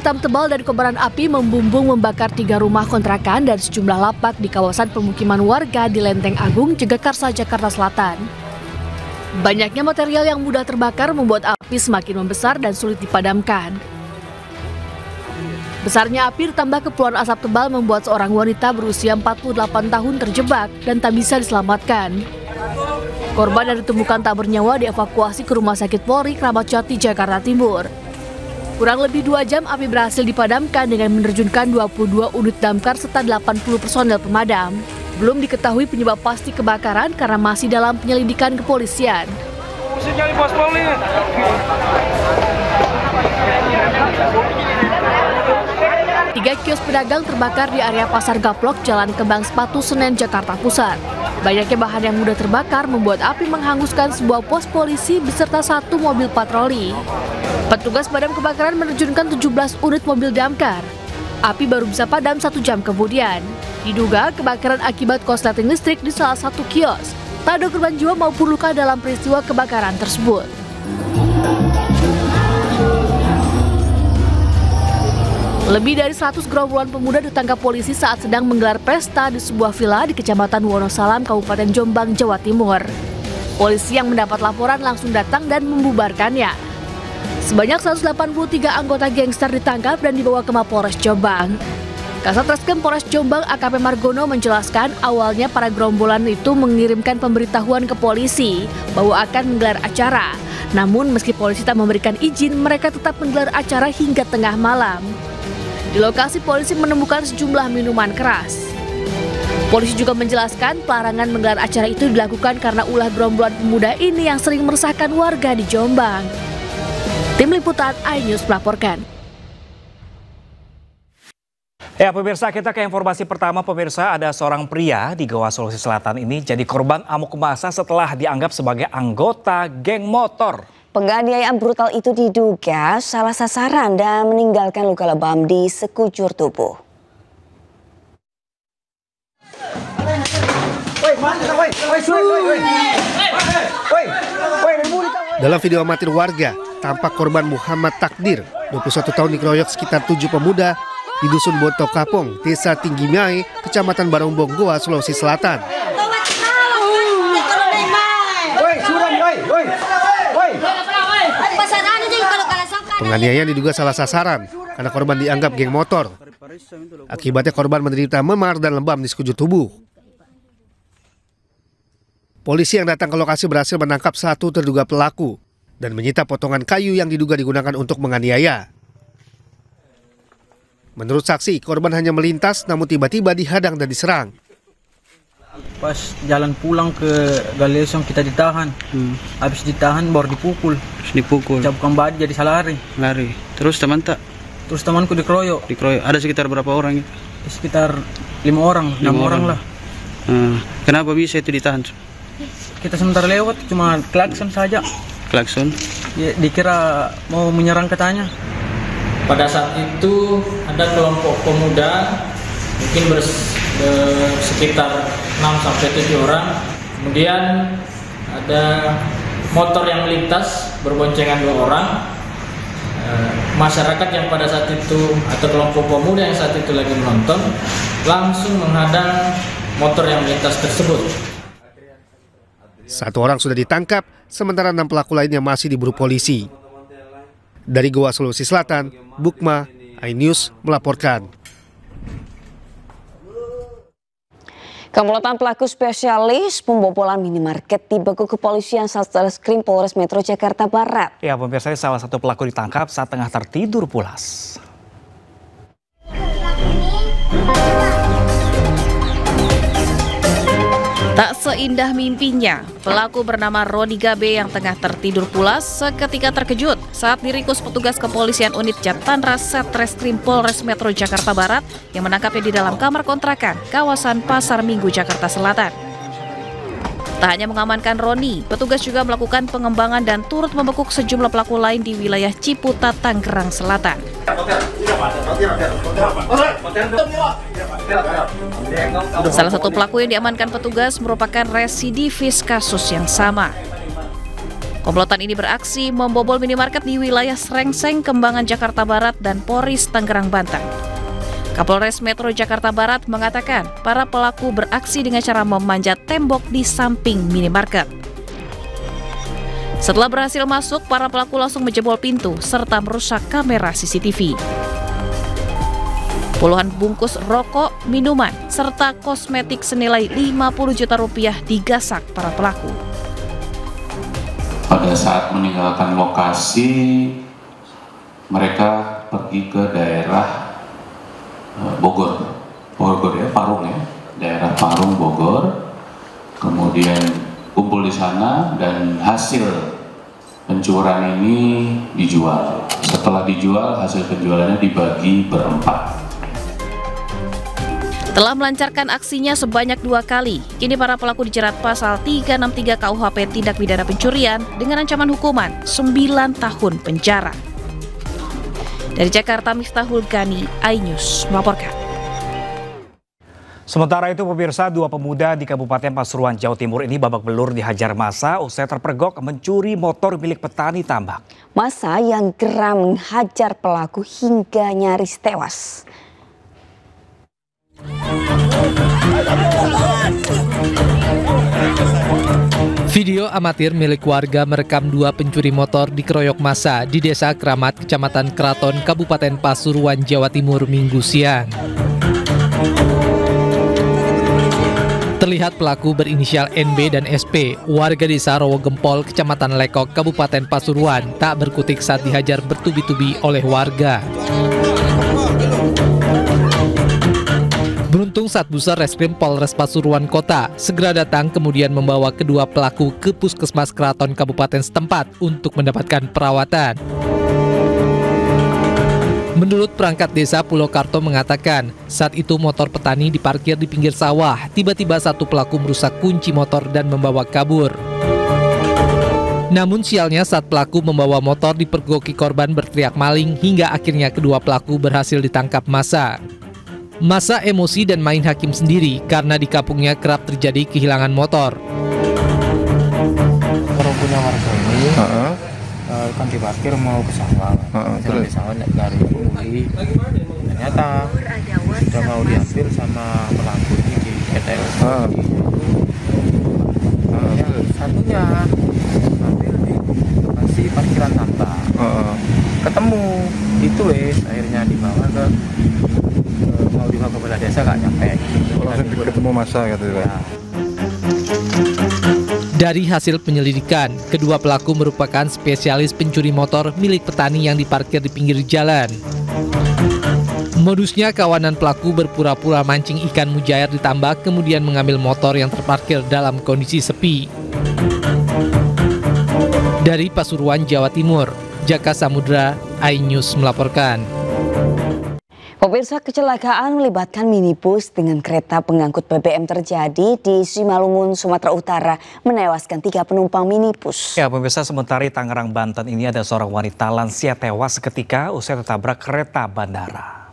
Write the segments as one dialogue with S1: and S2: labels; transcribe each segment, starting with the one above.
S1: hitam tebal dan kobaran api membumbung membakar 3 rumah kontrakan dan sejumlah lapak di kawasan pemukiman warga di Lenteng Agung, Jagakarsa, Jakarta Selatan. Banyaknya material yang mudah terbakar membuat api semakin membesar dan sulit dipadamkan. Besarnya api ditambah kepulan asap tebal membuat seorang wanita berusia 48 tahun terjebak dan tak bisa diselamatkan. Korban yang ditemukan tak bernyawa dievakuasi ke Rumah Sakit Polri Kramat Jati, Jakarta Timur. Kurang lebih 2 jam api berhasil dipadamkan dengan menerjunkan 22 unit damkar serta 80 personel pemadam. Belum diketahui penyebab pasti kebakaran karena masih dalam penyelidikan kepolisian. 3 kios pedagang terbakar di area Pasar Gaplok, Jalan Kembang Sepatu, Senen, Jakarta Pusat. Banyaknya bahan yang mudah terbakar membuat api menghanguskan sebuah pos polisi beserta 1 mobil patroli. Petugas pemadam kebakaran menerjunkan 17 unit mobil damkar. Api baru bisa padam 1 jam kemudian. Diduga kebakaran akibat korsleting listrik di salah satu kios. Tak ada korban jiwa maupun luka dalam peristiwa kebakaran tersebut. Lebih dari 100 gerombolan pemuda ditangkap polisi saat sedang menggelar pesta di sebuah villa di Kecamatan Wonosalam, Kabupaten Jombang, Jawa Timur. Polisi yang mendapat laporan langsung datang dan membubarkannya. Sebanyak 183 anggota gangster ditangkap dan dibawa ke Mapolres Jombang. Kasat Reskrim Polres Jombang AKP Margono menjelaskan awalnya para gerombolan itu mengirimkan pemberitahuan ke polisi bahwa akan menggelar acara. Namun meski polisi tak memberikan izin, mereka tetap menggelar acara hingga tengah malam. Di lokasi polisi menemukan sejumlah minuman keras. Polisi juga menjelaskan pelarangan menggelar acara itu dilakukan karena ulah gerombolan pemuda ini yang sering meresahkan warga di Jombang. Tim Liputan iNews melaporkan.
S2: Ya pemirsa, kita ke informasi pertama. Pemirsa, ada seorang pria di Goa, Sulawesi Selatan ini jadi korban amuk massa setelah dianggap sebagai anggota geng motor.
S3: Penganiayaan brutal itu diduga salah sasaran dan meninggalkan luka lebam di sekujur tubuh.
S4: Dalam video amatir warga, tampak korban Muhammad Takdir, 21 tahun dikeroyok sekitar 7 pemuda di Dusun Boto Kapong, Desa Tinggi Mai, Kecamatan Barongbong, Goa, Sulawesi Selatan. Penganiayaan diduga salah sasaran karena korban dianggap geng motor. Akibatnya korban menderita memar dan lebam di sekujur tubuh. Polisi yang datang ke lokasi berhasil menangkap 1 terduga pelaku dan menyita potongan kayu yang diduga digunakan untuk menganiaya. Menurut saksi, korban hanya melintas namun tiba-tiba dihadang dan diserang.
S5: Pas jalan pulang ke Galesong kita ditahan. Habis ditahan baru dipukul. Cabut badi jadi salah lari.
S6: Terus teman tak?
S5: Terus temanku dikeroyok.
S6: Ada sekitar berapa orang?
S5: Sekitar 5 orang, 6 orang lah.
S6: Kenapa bisa itu ditahan?
S5: Kita sebentar lewat cuma klakson saja.
S6: Klakson?
S5: Ya, dikira mau menyerang katanya.
S7: Pada saat itu ada kelompok pemuda mungkin sekitar 6-7 orang. Kemudian ada motor yang melintas berboncengan 2 orang. Masyarakat yang pada saat itu atau kelompok pemuda yang saat itu lagi menonton langsung menghadang motor yang melintas tersebut.
S4: 1 orang sudah ditangkap, sementara 6 pelaku lainnya masih diburu polisi. Dari Goa, Sulawesi Selatan, Bukma, iNews melaporkan.
S3: Komplotan pelaku spesialis pembobolan minimarket dibekuk kepolisian Satreskrim Polres Metro Jakarta Barat.
S2: Ya pemirsa, salah satu pelaku ditangkap saat tengah tertidur pulas.
S8: Tak seindah mimpinya, pelaku bernama Roni Gabe yang tengah tertidur pulas seketika terkejut saat diringkus petugas kepolisian unit Jatanras Satreskrim Polres Metro Jakarta Barat yang menangkapnya di dalam kamar kontrakan kawasan Pasar Minggu, Jakarta Selatan. Tak hanya mengamankan Roni, petugas juga melakukan pengembangan dan turut membekuk sejumlah pelaku lain di wilayah Ciputat, Tangerang Selatan. Salah satu pelaku yang diamankan petugas merupakan residivis kasus yang sama. Komplotan ini beraksi membobol minimarket di wilayah Srengseng, Kembangan, Jakarta Barat dan Poris, Tangerang, Banten. Kapolres Metro Jakarta Barat mengatakan para pelaku beraksi dengan cara memanjat tembok di samping minimarket. Setelah berhasil masuk, para pelaku langsung menjebol pintu serta merusak kamera CCTV. Puluhan bungkus rokok, minuman, serta kosmetik senilai 50 juta rupiah digasak para pelaku.
S9: Pada saat meninggalkan lokasi, mereka pergi ke daerah Bogor ya, Parung ya, daerah Parung, Bogor. Kemudian kumpul di sana dan hasil pencuran ini dijual. Setelah dijual, hasil penjualannya dibagi berempat.
S8: Telah melancarkan aksinya sebanyak 2 kali. Kini para pelaku dijerat pasal 363 KUHP tindak pidana pencurian dengan ancaman hukuman 9 tahun penjara. Dari Jakarta, Miftahul Gani, iNews melaporkan.
S2: Sementara itu pemirsa, 2 pemuda di Kabupaten Pasuruan, Jawa Timur ini babak belur dihajar massa usai terpergok mencuri motor milik petani tambak.
S3: Massa yang geram menghajar pelaku hingga nyaris tewas.
S10: Video amatir milik warga merekam 2 pencuri motor dikeroyok massa di Desa Kramat, Kecamatan Kraton, Kabupaten Pasuruan, Jawa Timur, Minggu siang. Terlihat pelaku berinisial NB dan SP, warga Desa Rowogempol, Kecamatan Lekok, Kabupaten Pasuruan, tak berkutik saat dihajar bertubi-tubi oleh warga. Beruntung Satbusar Reskrim Polres Pasuruan Kota segera datang kemudian membawa kedua pelaku ke Puskesmas Kraton Kabupaten setempat untuk mendapatkan perawatan. Menurut perangkat desa Pulau Karto mengatakan, saat itu motor petani diparkir di pinggir sawah, tiba-tiba satu pelaku merusak kunci motor dan membawa kabur. Namun sialnya saat pelaku membawa motor dipergoki korban berteriak maling hingga akhirnya kedua pelaku berhasil ditangkap massa. Massa emosi dan main hakim sendiri karena di kampungnya kerap terjadi kehilangan motor.
S5: Orang punya warga ini kan diparkir mau ke sawah, di sawah dari puli. Ternyata sudah mau diambil sama pelaku ini di PTL. Satunya ambil di lokasi parkiran tambak. Ketemu itu akhirnya dibawa ke mau dibawa ke Balai Desa nggak nyampe.
S11: Ketemu massa gitu ya.
S10: Dari hasil penyelidikan, kedua pelaku merupakan spesialis pencuri motor milik petani yang diparkir di pinggir jalan. Modusnya kawanan pelaku berpura-pura mancing ikan mujair di tambak kemudian mengambil motor yang terparkir dalam kondisi sepi. Dari Pasuruan, Jawa Timur, Jaka Samudra, iNews melaporkan.
S3: Pemirsa, kecelakaan melibatkan minibus dengan kereta pengangkut BBM terjadi di Simalungun, Sumatera Utara, menewaskan 3 penumpang minibus.
S2: Ya, pemirsa, sementara di Tangerang, Banten ini ada seorang wanita lansia tewas seketika usai tertabrak kereta bandara.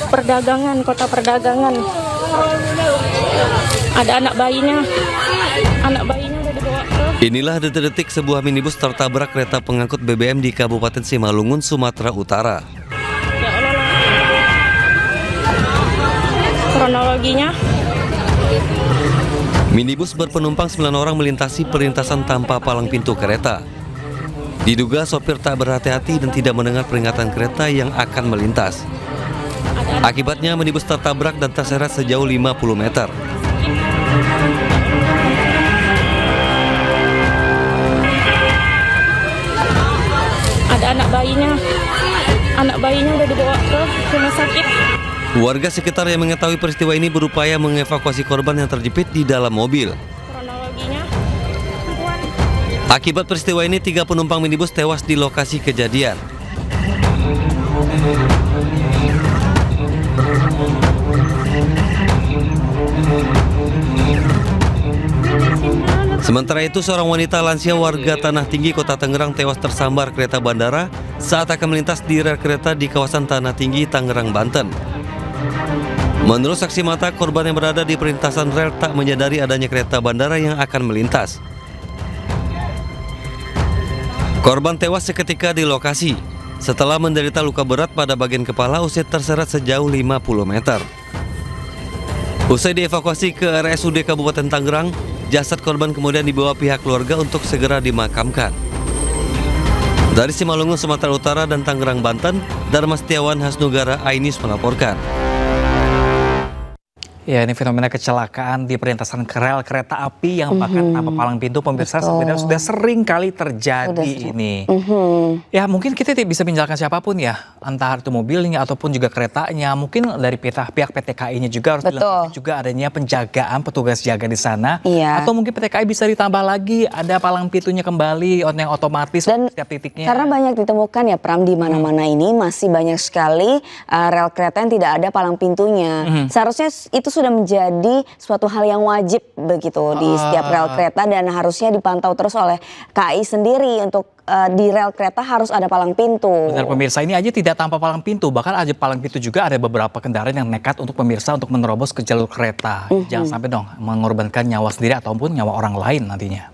S12: Perdagangan, kota perdagangan. Ada anak bayinya udah dibawa ke.
S13: Inilah detik-detik sebuah minibus tertabrak kereta pengangkut BBM di Kabupaten Simalungun, Sumatera Utara.
S12: Ya Allah. Kronologinya.
S13: Minibus berpenumpang 9 orang melintasi perlintasan tanpa palang pintu kereta. Diduga sopir tak berhati-hati dan tidak mendengar peringatan kereta yang akan melintas. Akibatnya minibus tertabrak dan terseret sejauh 50 meter.
S12: Ada anak bayinya udah dibawa ke rumah sakit.
S13: Warga sekitar yang mengetahui peristiwa ini berupaya mengevakuasi korban yang terjepit di dalam mobil. Akibat peristiwa ini 3 penumpang minibus tewas di lokasi kejadian. Sementara itu, seorang wanita lansia warga Tanah Tinggi, Kota Tangerang tewas tersambar kereta bandara saat akan melintas di rel kereta di kawasan Tanah Tinggi, Tangerang, Banten. Menurut saksi mata, korban yang berada di perlintasan rel tak menyadari adanya kereta bandara yang akan melintas. Korban tewas seketika di lokasi setelah menderita luka berat pada bagian kepala usai terseret sejauh 50 meter. Usai dievakuasi ke RSUD Kabupaten Tangerang, jasad korban kemudian dibawa pihak keluarga untuk segera dimakamkan. Dari Simalungun, Sumatera Utara dan Tangerang, Banten, Dharma Setiawan Hasnugara, iNews melaporkan.
S2: Ya, ini fenomena kecelakaan di perlintasan rel kereta api yang bahkan tanpa palang pintu, pemirsa, sebenarnya sudah sering kali terjadi ini. Ya, mungkin kita tidak bisa menyalahkan siapapun ya, entah itu mobilnya ataupun juga keretanya. Mungkin dari pihak PT KAI-nya juga harus dilengkapi juga adanya penjagaan, petugas jaga di sana. Atau mungkin PT KAI bisa ditambah lagi, ada palang pintunya kembali yang otomatis dan setiap titiknya.
S3: Karena banyak ditemukan ya Pram, di mana-mana ini masih banyak sekali rel kereta yang tidak ada palang pintunya. Seharusnya itu sudah menjadi suatu hal yang wajib begitu di setiap rel kereta dan harusnya dipantau terus oleh KAI sendiri untuk di rel kereta harus ada palang pintu.
S2: Benar pemirsa, ini aja tidak tanpa palang pintu, bahkan ada palang pintu juga ada beberapa kendaraan yang nekat untuk pemirsa untuk menerobos ke jalur kereta. Jangan sampai dong mengorbankan nyawa sendiri ataupun nyawa orang lain nantinya.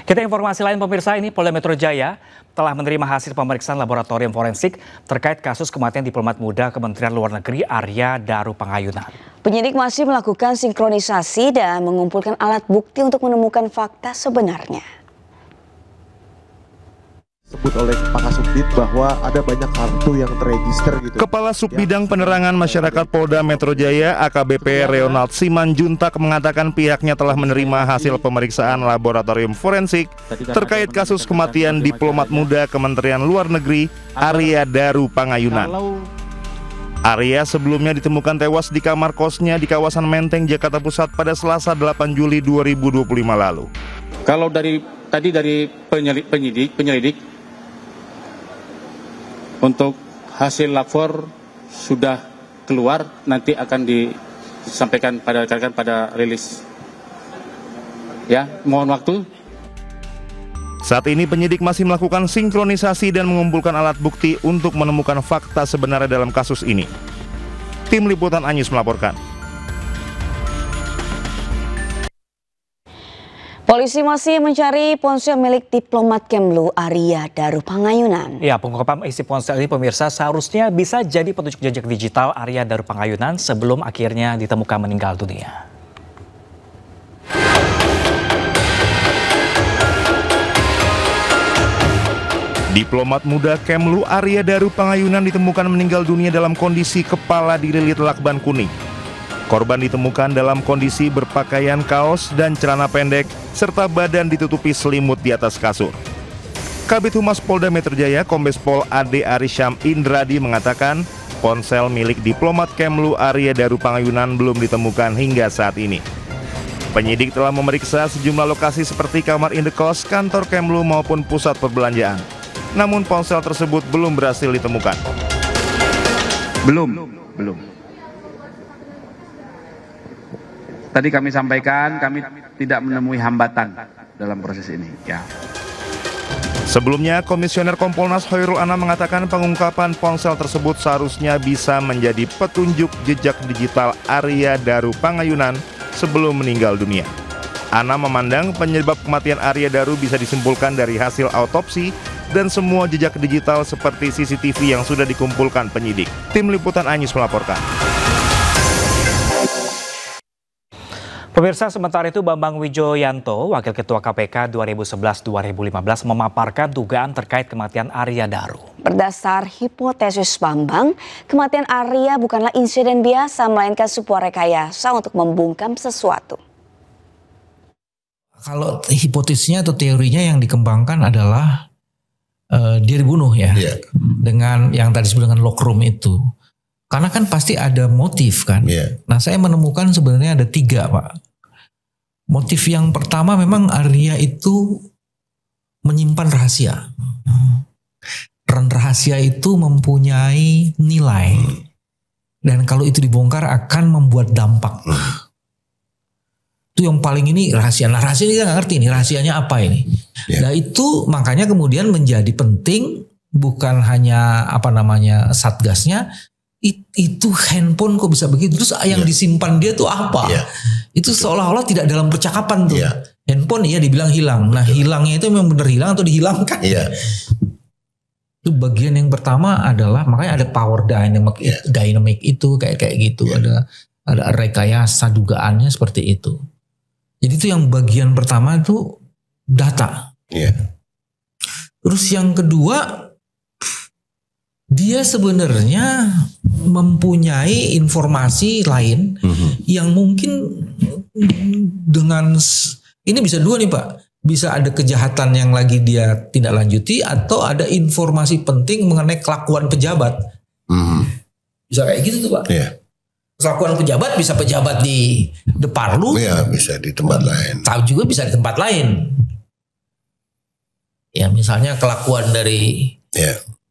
S2: Kita informasi lain pemirsa, ini Polda Metro Jaya telah menerima hasil pemeriksaan laboratorium forensik terkait kasus kematian diplomat muda Kementerian Luar Negeri Arya Daru Pangayunan.
S3: Penyidik masih melakukan sinkronisasi dan mengumpulkan alat bukti untuk menemukan fakta sebenarnya.
S14: Sebut oleh Pak Kasubdit bahwa ada banyak kartu yang terregister gitu. Kepala Subbidang Penerangan Masyarakat Polda Metro Jaya AKBP Reonald Simanjuntak mengatakan pihaknya telah menerima hasil pemeriksaan laboratorium forensik terkait kasus kematian diplomat muda Kementerian Luar Negeri Arya Daru Pangayunan. Arya sebelumnya ditemukan tewas di kamar kosnya di kawasan Menteng, Jakarta Pusat pada Selasa 8 Juli 2025 lalu.
S9: Kalau dari penyelidik untuk hasil lapor sudah keluar, nanti akan disampaikan pada rekan-rekan pada rilis. Ya, mohon waktu.
S14: Saat ini penyidik masih melakukan sinkronisasi dan mengumpulkan alat bukti untuk menemukan fakta sebenarnya dalam kasus ini. Tim Liputan iNews melaporkan.
S3: Polisi masih mencari ponsel milik diplomat Kemlu Arya Daru Pangayunan.
S2: Ya, pengungkapan isi ponsel ini pemirsa seharusnya bisa jadi petunjuk jejak digital Arya Daru Pangayunan sebelum akhirnya ditemukan meninggal dunia.
S14: Diplomat muda Kemlu Arya Daru Pangayunan ditemukan meninggal dunia dalam kondisi kepala dililit lakban kuning. Korban ditemukan dalam kondisi berpakaian kaos dan celana pendek serta badan ditutupi selimut di atas kasur. Kabid Humas Polda Metro Jaya Kombes Pol Ade Arisham Indradi mengatakan ponsel milik diplomat Kemlu Arya Daru Pangayunan belum ditemukan hingga saat ini. Penyidik telah memeriksa sejumlah lokasi seperti kamar indekos, kantor Kemlu maupun pusat perbelanjaan. Namun ponsel tersebut belum berhasil ditemukan.
S15: Belum. Tadi kami sampaikan kami tidak menemui hambatan dalam proses ini. Ya.
S14: Sebelumnya, Komisioner Kompolnas Hoirul Anam mengatakan pengungkapan ponsel tersebut seharusnya bisa menjadi petunjuk jejak digital Arya Daru Pangayunan sebelum meninggal dunia. Anam memandang penyebab kematian Arya Daru bisa disimpulkan dari hasil autopsi dan semua jejak digital seperti CCTV yang sudah dikumpulkan penyidik. Tim Liputan iNews melaporkan.
S2: Pemirsa, sementara itu Bambang Wijoyanto, Wakil Ketua KPK 2011-2015 memaparkan dugaan terkait kematian Arya Daru.
S3: Berdasar hipotesis Bambang, kematian Arya bukanlah insiden biasa, melainkan sebuah rekayasa untuk membungkam sesuatu.
S16: Kalau hipotesisnya atau teorinya yang dikembangkan adalah dia dibunuh ya, dengan yang tadi disebut dengan lockroom itu. Karena kan pasti ada motif kan. Nah, saya menemukan sebenarnya ada 3, Pak. Motif yang pertama memang Arya itu menyimpan rahasia. Dan rahasia itu mempunyai nilai. Dan kalau itu dibongkar akan membuat dampak. Itu yang paling ini rahasia. Nah, rahasia kita nggak ngerti nih rahasianya apa ini. Nah, itu makanya kemudian menjadi penting bukan hanya satgasnya, itu handphone kok bisa begitu, terus yang disimpan dia tuh apa? Itu seolah-olah tidak dalam percakapan tuh. Handphone ya dibilang hilang. Nah hilangnya itu memang benar hilang atau dihilangkan? Itu bagian yang pertama adalah makanya ada power dynamic itu kayak gitu. Ada rekayasa dugaannya seperti itu. Jadi itu yang bagian pertama itu data. Terus yang kedua, dia sebenarnya mempunyai informasi lain yang mungkin dengan ini bisa dua nih Pak. Bisa ada kejahatan yang lagi dia tindak lanjuti atau ada informasi penting mengenai kelakuan pejabat. Bisa kayak gitu tuh Pak. Kelakuan pejabat bisa pejabat di Deparlu.
S17: Bisa di tempat lain.
S16: Tahu juga bisa di tempat lain. Ya misalnya kelakuan dari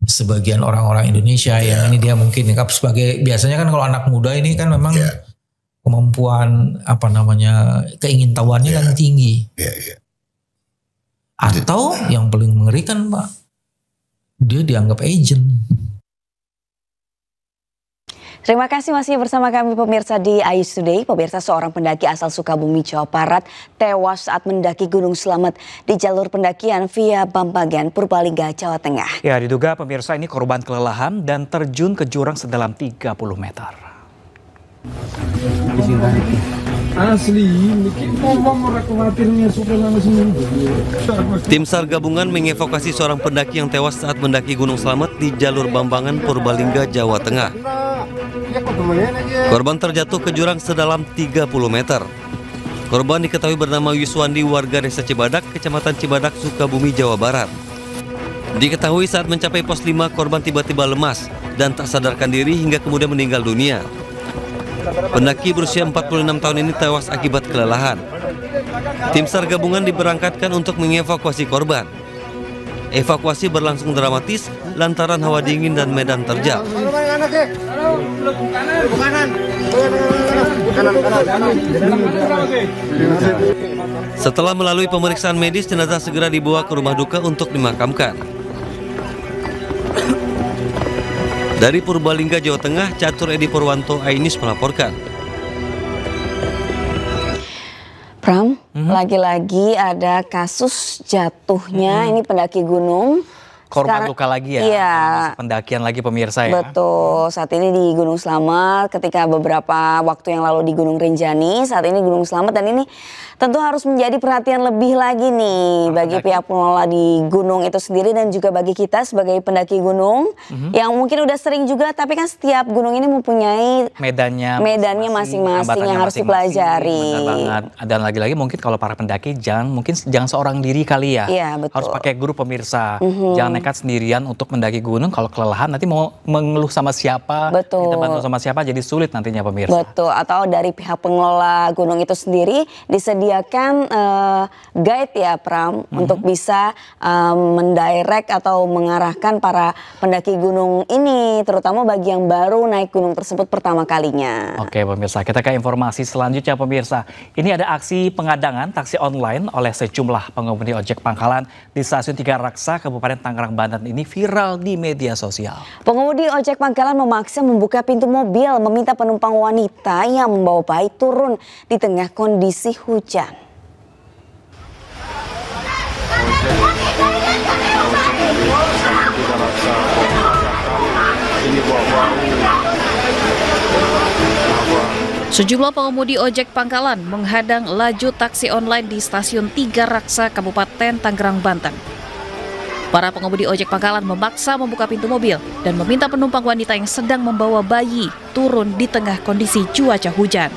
S16: sebagian orang-orang Indonesia yang ini dia mungkin anggap sebagai, biasanya kan kalau anak muda ini kan memang kemampuan keingintahuannya kan tinggi. Atau yang paling mengerikan Pak, dia dianggap agent.
S3: Terima kasih masih bersama kami pemirsa di Ayus Today. Pemirsa, seorang pendaki asal Sukabumi, Jawa Barat tewas saat mendaki Gunung Slamet di jalur pendakian via Bambagan, Purbalingga, Jawa Tengah.
S2: Ya, diduga pemirsa ini korban kelelahan dan terjun ke jurang sedalam 30 meter.
S13: Tim SAR gabungan mengevakuasi seorang pendaki yang tewas saat mendaki Gunung Slamet di jalur Bambangan, Purbalingga, Jawa Tengah. Korban terjatuh ke jurang sedalam 30 meter. Korban diketahui bernama Yuswandi, warga Desa Cibadak, Kecamatan Cibadak, Sukabumi, Jawa Barat. Diketahui saat mencapai pos 5, korban tiba-tiba lemas dan tak sadarkan diri hingga kemudian meninggal dunia. Pendaki berusia 46 tahun ini tewas akibat kelelahan. Tim SAR gabungan diberangkatkan untuk mengevakuasi korban. Evakuasi berlangsung dramatis lantaran hawa dingin dan medan terjal. Setelah melalui pemeriksaan medis, jenazah segera dibawa ke rumah duka untuk dimakamkan. Dari Purbalingga, Jawa Tengah, Catur Edi Purwanto, Ainis melaporkan.
S3: Pram, lagi-lagi ada kasus jatuhnya ini pendaki gunung.
S2: Korban luka lagi ya,
S3: iya.
S2: Pendakian lagi pemirsa ya.
S3: Betul, saat ini di Gunung Slamet, ketika beberapa waktu yang lalu di Gunung Rinjani, saat ini Gunung Slamet, dan ini tentu harus menjadi perhatian lebih lagi nih bagi pihak pengelola di gunung itu sendiri dan juga bagi kita sebagai pendaki gunung yang mungkin udah sering juga, tapi kan setiap gunung ini mempunyai medannya masing-masing yang harus dipelajari.
S2: Benar banget. Dan lagi-lagi mungkin kalau para pendaki jangan seorang diri kali ya.
S3: Iya, betul.
S2: Harus pakai guru pemirsa. Jangan nekat sendirian untuk mendaki gunung. Kalau kelelahan nanti mau mengeluh sama siapa, kita bantu sama siapa, jadi sulit nantinya pemirsa.
S3: Betul. Atau dari pihak pengelola gunung itu sendiri disediakan guide ya Pram untuk bisa mendirect atau mengarahkan para pendaki gunung ini, terutama bagi yang baru naik gunung tersebut pertama kalinya.
S2: Oke pemirsa, kita ke informasi selanjutnya pemirsa. Ini ada aksi pengadangan taksi online oleh sejumlah pengemudi ojek pangkalan di Stasiun Tiga Raksa, Kabupaten Tangerang, Banten ini viral di media sosial.
S3: Pengemudi ojek pangkalan memaksa membuka pintu mobil, meminta penumpang wanita yang membawa bayi turun di tengah kondisi hujan.
S8: Sejumlah pengemudi ojek pangkalan menghadang laju taksi online di Stasiun Tiga Raksa, Kabupaten Tangerang, Banten. Para pengemudi ojek pangkalan memaksa membuka pintu mobil dan meminta penumpang wanita yang sedang membawa bayi turun di tengah kondisi cuaca hujan.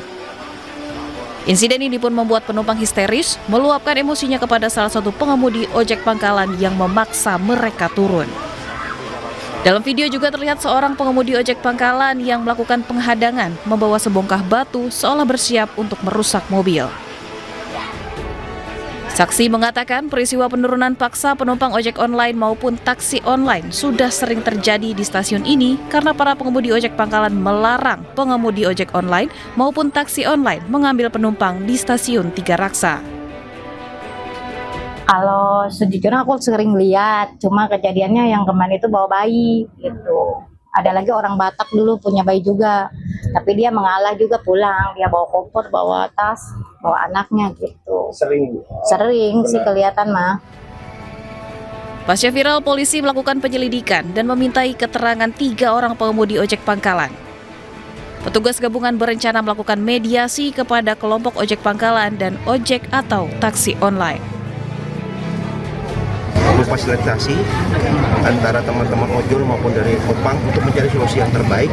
S8: Insiden ini pun membuat penumpang histeris, meluapkan emosinya kepada salah satu pengemudi ojek pangkalan yang memaksa mereka turun. Dalam video juga terlihat seorang pengemudi ojek pangkalan yang melakukan penghadangan membawa sebongkah batu seolah bersiap untuk merusak mobil. Saksi mengatakan peristiwa penurunan paksa penumpang ojek online maupun taksi online sudah sering terjadi di stasiun ini karena para pengemudi ojek pangkalan melarang pengemudi ojek online maupun taksi online mengambil penumpang di Stasiun Tiga Raksa.
S18: Kalau sejujurnya aku sering lihat, cuma kejadiannya yang kemarin itu bawa bayi gitu.
S17: Ada lagi orang Batak dulu punya bayi juga, tapi dia mengalah juga pulang. Dia bawa koper, bawa tas, bawa anaknya gitu. Sering sih kelihatan mah.
S8: Pasca viral, polisi melakukan penyelidikan dan memintai keterangan 3 orang pengemudi ojek pangkalan. Petugas gabungan berencana melakukan mediasi kepada kelompok ojek pangkalan dan ojek atau taksi online.
S18: Fasilitasi antara teman-teman ojol maupun dari Opang untuk mencari solusi yang terbaik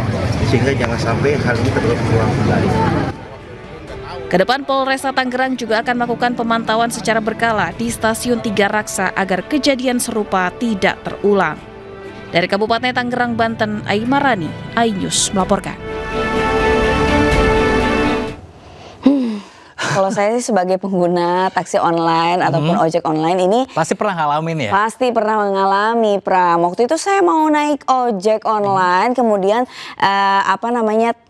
S18: sehingga jangan sampai hal ini terulang kembali.
S8: Kedepan Polresta Tangerang juga akan melakukan pemantauan secara berkala di stasiun Tiga Raksa agar kejadian serupa tidak terulang. Dari Kabupaten Tangerang, Banten, Aimarani, iNews melaporkan.
S3: Kalau saya sih sebagai pengguna taksi online ataupun ojek online ini
S2: pasti pernah ngalamin ya?
S3: Pasti pernah mengalami, Pram. Waktu itu saya mau naik ojek online, kemudian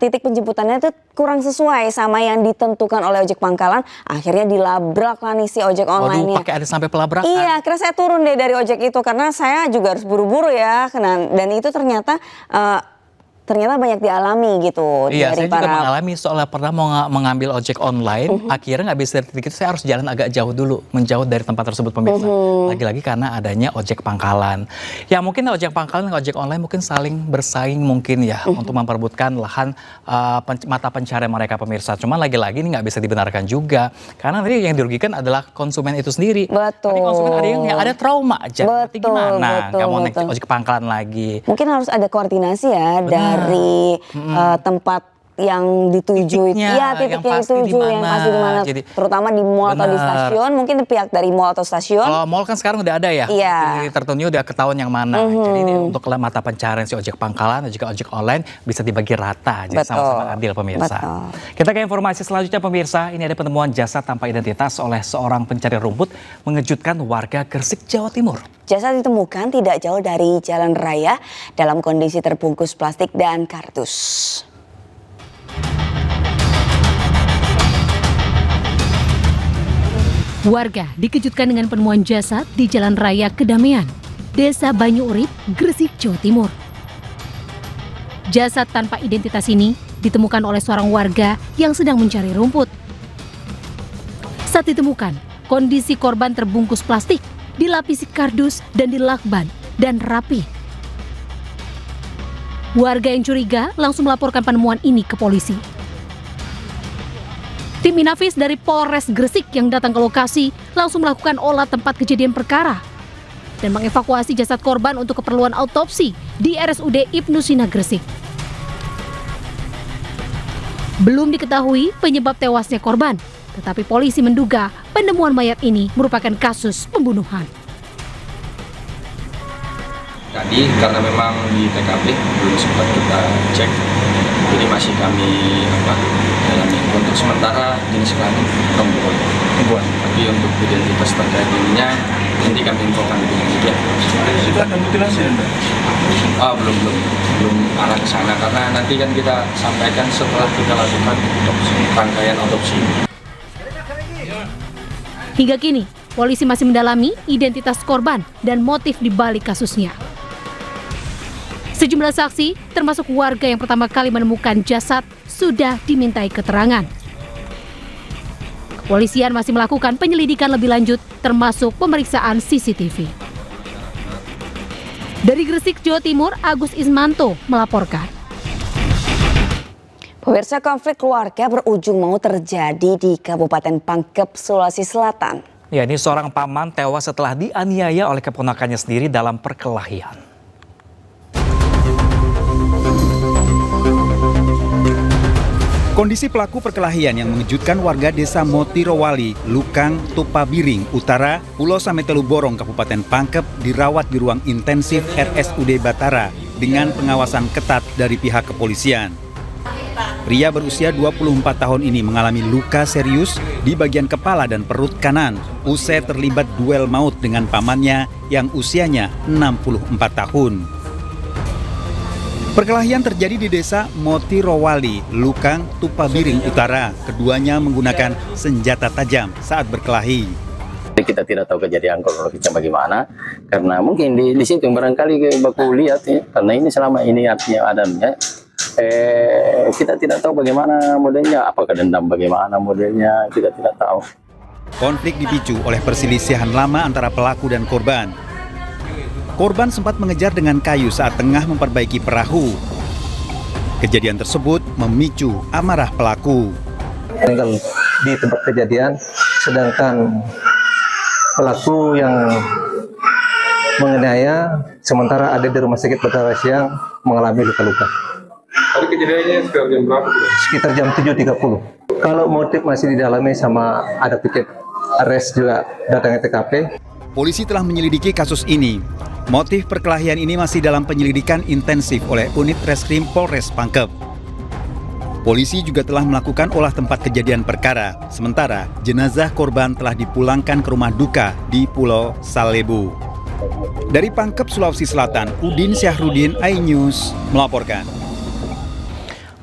S3: titik penjemputannya itu kurang sesuai sama yang ditentukan oleh ojek pangkalan. Akhirnya dilabrak lah nih si ojek online-nya.
S2: Waduh, pakai ada sampai pelabrakan.
S3: Iya, akhirnya saya turun deh dari ojek itu karena saya juga harus buru-buru ya. Dan itu ternyata banyak dialami gitu.
S2: Iya,
S3: dari
S2: saya juga mengalami soalnya pernah mau mengambil ojek online, akhirnya nggak bisa dari titik itu, saya harus jalan agak jauh dulu, menjauh dari tempat tersebut pemirsa. Lagi-lagi karena adanya ojek pangkalan. Ya mungkin ojek pangkalan dan ojek online mungkin saling bersaing mungkin ya untuk memperebutkan lahan mata pencarian mereka pemirsa. Cuman lagi-lagi ini nggak bisa dibenarkan juga, karena nanti yang dirugikan adalah konsumen itu sendiri.
S3: Betul.
S2: Tapi konsumen ada yang ada trauma aja. Nanti gimana? Nggak mau naik ojek pangkalan lagi.
S3: Mungkin harus ada koordinasi ya dari tempat yang dituju, titiknya yang pasti di mana, terutama di mall atau di stasiun, mungkin pihak dari mall atau stasiun.
S2: Kalau mall kan sekarang udah ada ya, di tertentu udah ketahuan yang mana. Jadi ini untuk mata pencarian si ojek pangkalan dan juga ojek online bisa dibagi rata, jadi sama-sama adil pemirsa. Kita ke informasi selanjutnya pemirsa, ini ada penemuan jasad tanpa identitas oleh seorang pencari rumput mengejutkan warga Gresik, Jawa Timur.
S3: Jasad ditemukan tidak jauh dari jalan raya dalam kondisi terbungkus plastik dan kardus.
S1: Warga dikejutkan dengan penemuan jasad di Jalan Raya Kedamaian, Desa Banyu Urip, Gresik, Jawa Timur. Jasad tanpa identitas ini ditemukan oleh seorang warga yang sedang mencari rumput. Saat ditemukan, kondisi korban terbungkus plastik, dilapisi kardus dan dilakban dan rapi. Warga yang curiga langsung melaporkan penemuan ini ke polisi. Tim Inafis dari Polres Gresik yang datang ke lokasi langsung melakukan olah tempat kejadian perkara dan mengevakuasi jasad korban untuk keperluan autopsi di RSUD Ibnu Sina Gresik. Belum diketahui penyebab tewasnya korban, tetapi polisi menduga penemuan mayat ini merupakan kasus pembunuhan.
S19: Tadi karena memang di TKP belum sempat kita cek, jadi masih kami dalami. Untuk sementara jenis kelamin perempuan. Tapi untuk identitas terkait ininya nanti kami infokan di media.
S18: Sudah ada mutilasi ya?
S19: Belum arah ke sana karena nanti kan kita sampaikan setelah kita lakukan rangkaian otopsi.
S1: Hingga kini, polisi masih mendalami identitas korban dan motif di balik kasusnya. Sejumlah saksi, termasuk warga yang pertama kali menemukan jasad, sudah dimintai keterangan. Kepolisian masih melakukan penyelidikan lebih lanjut, termasuk pemeriksaan CCTV. Dari Gresik, Jawa Timur, Agus Ismanto melaporkan.
S3: Pemirsa, konflik keluarga berujung mau terjadi di Kabupaten Pangkep, Sulawesi Selatan.
S2: Ya, ini seorang paman tewas setelah dianiaya oleh keponakannya sendiri dalam perkelahian.
S20: Kondisi pelaku perkelahian yang mengejutkan warga desa Motirowali, Lukang, Tupabiring, Utara, Pulau Sametelu Borong, Kabupaten Pangkep dirawat di ruang intensif RSUD Batara dengan pengawasan ketat dari pihak kepolisian. Pria berusia 24 tahun ini mengalami luka serius di bagian kepala dan perut kanan usai terlibat duel maut dengan pamannya yang usianya 64 tahun. Perkelahian terjadi di desa Motirowali, Lukang, Tupabiring Utara. Keduanya menggunakan senjata tajam saat berkelahi.
S21: kita tidak tahu kejadian kronologisnya bagaimana, karena mungkin di situ barangkali baku lihat ya, karena ini selama ini artinya adanya kita tidak tahu bagaimana modelnya, apakah dendam bagaimana modelnya, kita tidak tahu.
S20: Konflik dipicu oleh perselisihan lama antara pelaku dan korban. Korban sempat mengejar dengan kayu saat tengah memperbaiki perahu. Kejadian tersebut memicu amarah pelaku.
S22: Tinggal di tempat kejadian, sedangkan pelaku yang menganiaya sementara ada di rumah sakit Batara Siang mengalami luka-luka.
S11: Tadi kejadiannya sekitar jam berapa?
S22: Sekitar jam 7.30. Kalau motif masih didalami sama ada tiket arrest juga datangnya TKP.
S20: Polisi telah menyelidiki kasus ini. Motif perkelahian ini masih dalam penyelidikan intensif oleh unit Reskrim Polres Pangkep. Polisi juga telah melakukan olah tempat kejadian perkara. Sementara jenazah korban telah dipulangkan ke rumah duka di Pulau Salebu. Dari Pangkep, Sulawesi Selatan, Udin Syahrudin, iNews melaporkan.